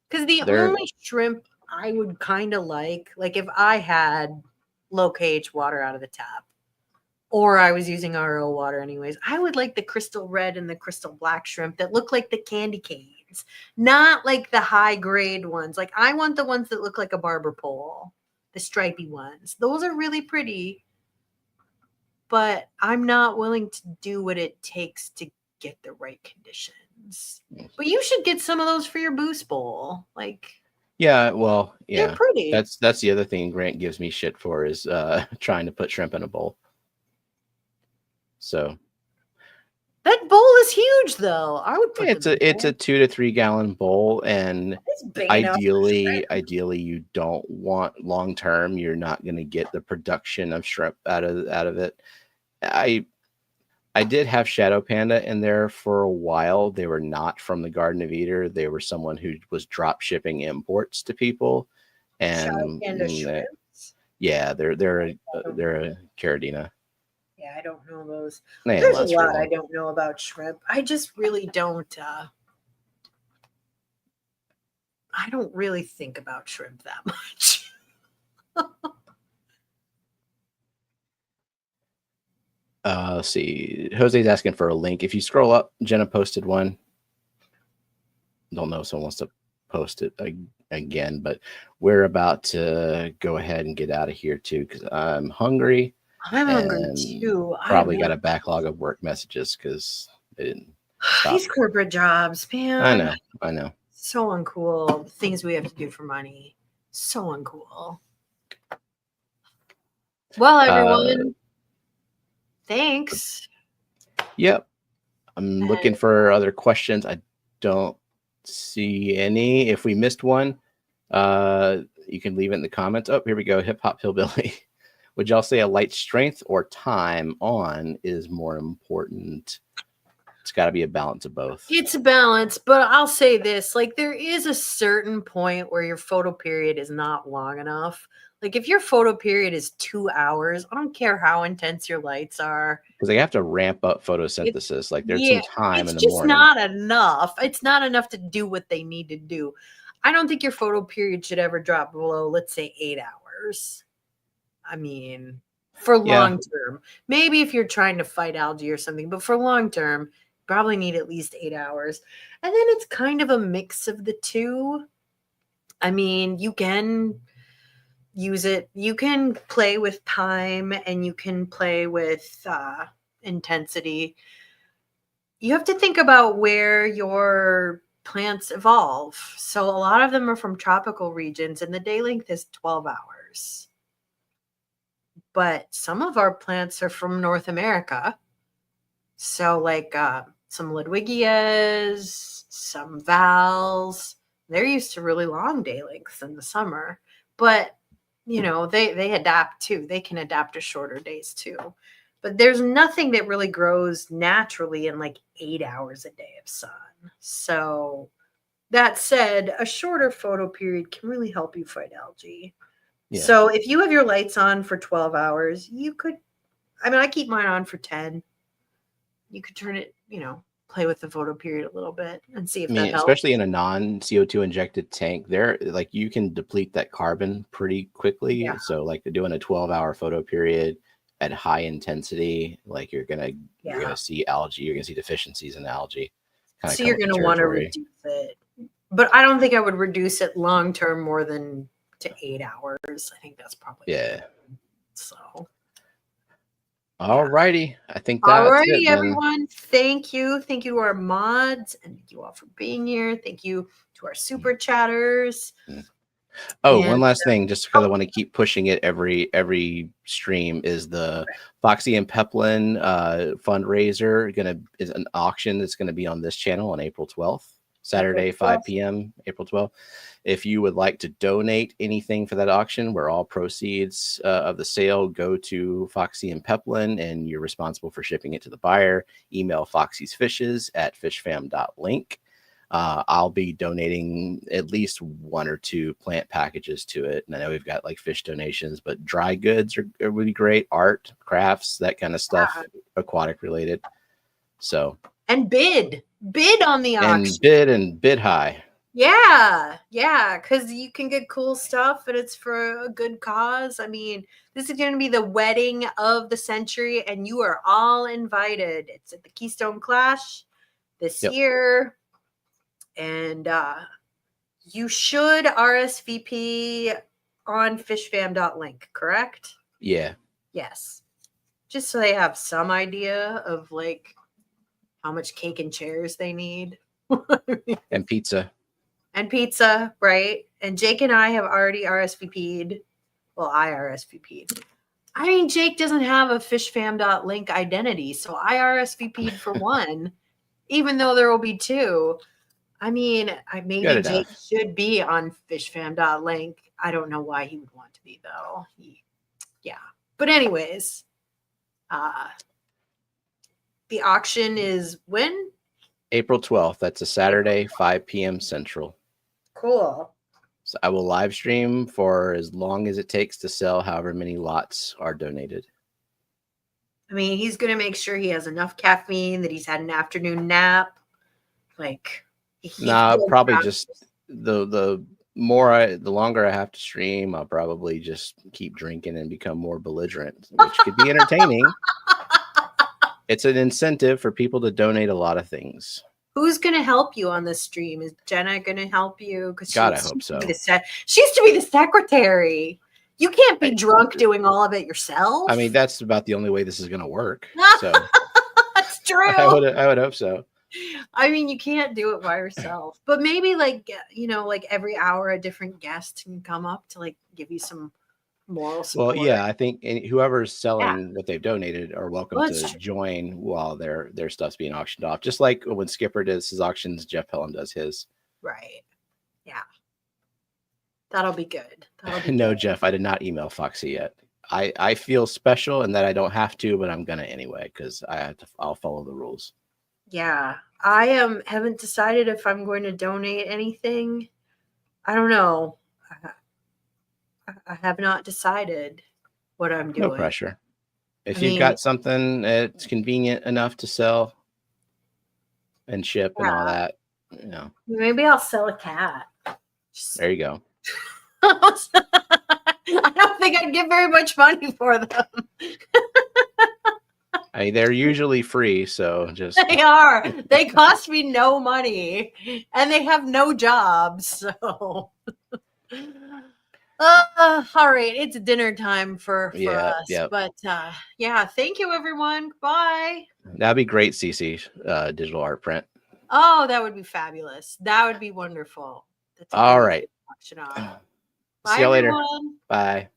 because the only shrimp I would kind of like if I had low KH water out of the tap, or I was using RO water anyways, I would like the crystal red and the crystal black shrimp that look like the candy canes, not like the high grade ones. Like I want the ones that look like a barber pole, the stripy ones. Those are really pretty, but I'm not willing to do what it takes to get the right conditions. But you should get some of those for your boost bowl. Yeah, well, yeah, they're pretty. That's the other thing Grant gives me shit for is trying to put shrimp in a bowl. So that bowl is huge, though. I would put it's a 2 to 3 gallon bowl, and ideally you don't want long term. You're not going to get the production of shrimp out of it. I did have Shadow Panda in there for a while. They were not from the Garden of Eder. They were someone who was drop shipping imports to people, and yeah, they're a Caradina. Yeah, I don't know those. There's a lot I don't know about shrimp. I just really don't. I don't really think about shrimp that much. Let's see. Jose's asking for a link. If you scroll up, Jenna posted one. Don't know if someone wants to post it again, but we're about to go ahead and get out of here too because I'm hungry. I'm hungry too. Probably got a backlog of work messages because they didn't stop. These corporate jobs, man. I know. So uncool. The things we have to do for money. So uncool. Well, everyone, thanks. Yep. I'm looking for other questions. I don't see any. If we missed one, you can leave it in the comments. Oh, here we go. Hip Hop Hillbilly. Would y'all say a light strength or time on is more important? It's got to be a balance of both. It's a balance, but I'll say this, like there is a certain point where your photo period is not long enough. Like if your photo period is 2 hours, I don't care how intense your lights are. Because they have to ramp up photosynthesis. Like there's some time in the morning. It's just not enough. It's not enough to do what they need to do. I don't think your photo period should ever drop below, let's say, 8 hours. I mean, for long term. Maybe if you're trying to fight algae or something, but for long term, probably need at least 8 hours. And then it's kind of a mix of the two. I mean, you can use it. You can play with time and you can play with intensity. You have to think about where your plants evolve. So a lot of them are from tropical regions and the day length is 12 hours. But some of our plants are from North America. So like some Ludwigias, some Vals, they're used to really long day lengths in the summer. But, you know, they adapt too. They can adapt to shorter days too. But there's nothing that really grows naturally in like 8 hours a day of sun. So that said, a shorter photo period can really help you fight algae. Yeah. So if you have your lights on for 12 hours, you could, I mean, I keep mine on for 10. You could turn it, you know, play with the photo period a little bit and see if that helps. Especially in a non-CO2 injected tank, there, like you can deplete that carbon pretty quickly. Yeah. So like doing a 12-hour photo period at high intensity, like you're gonna see algae, you're gonna see deficiencies in algae. So you're gonna want to reduce it, but I don't think I would reduce it long term more than to 8 hours. I think that's probably good. So. All righty. I think that's all righty, it, everyone. Thank you. Thank you to our mods and thank you all for being here. Thank you to our super chatters. Oh, and one last thing, just because I want to keep pushing it every stream, is the Foxy and Peplin fundraiser is an auction that's going to be on this channel on April 12th, Saturday, 5 p.m. April 12th. If you would like to donate anything for that auction, where all proceeds of the sale go to Foxy and Peplin, and you're responsible for shipping it to the buyer, email foxysfishes@fishfam.link. I'll be donating at least 1 or 2 plant packages to it. And I know we've got like fish donations, but dry goods are really great. Art, crafts, that kind of stuff, aquatic related. So. And bid on the auction. And bid high. Yeah. Because you can get cool stuff and it's for a good cause. I mean, this is going to be the wedding of the century and you are all invited. It's at the Keystone Clash this year. And you should RSVP on fishfam.link, correct? Yeah. Yes. Just so they have some idea of like how much cake and chairs they need. And pizza. And pizza, right? And Jake and I have already RSVP'd. Well, I RSVP'd. I mean, Jake doesn't have a fishfam.link identity, so I RSVP'd for one, even though there will be 2. I mean, maybe Jake should be on fishfam.link. I don't know why he would want to be, though. But anyways, the auction is when? April 12th. That's a Saturday, 5 p.m. Central. Cool. So I will live stream for as long as it takes to sell however many lots are donated. I mean, he's going to make sure he has enough caffeine, that he's had an afternoon nap. Like... probably just the longer I have to stream, I'll probably just keep drinking and become more belligerent, which could be entertaining. It's an incentive for people to donate a lot of things. Who's going to help you on this stream? Is Jenna going to help you? God, I hope so. She's to be the secretary. You can't be drunk doing all of it yourself. I mean, that's about the only way this is going to work. So that's true. I would hope so. I mean, you can't do it by yourself, but maybe like, like every hour a different guest can come up to like give you some moral support. Well, yeah, I think whoever's selling what they've donated are welcome to join while their stuff's being auctioned off. Just like when Skipper does his auctions, Jeff Pelham does his. Right. Yeah. That'll be good. No, Jeff, I did not email Foxy yet. I feel special and that I don't have to, but I'm gonna anyway because I'll follow the rules. Yeah, I haven't decided if I'm going to donate anything. I don't know. I have not decided what I'm doing. No pressure. If you've got something that's convenient enough to sell and ship and all that, maybe I'll sell a cat. There you go. I don't think I'd get very much money for them. They're usually free, so just they are. They cost me no money, and they have no jobs. So, all right, it's dinner time for us. Yep. But thank you, everyone. Bye. That'd be great, CC. Digital art print. Oh, that would be fabulous. That would be wonderful. All right. See you later. Bye.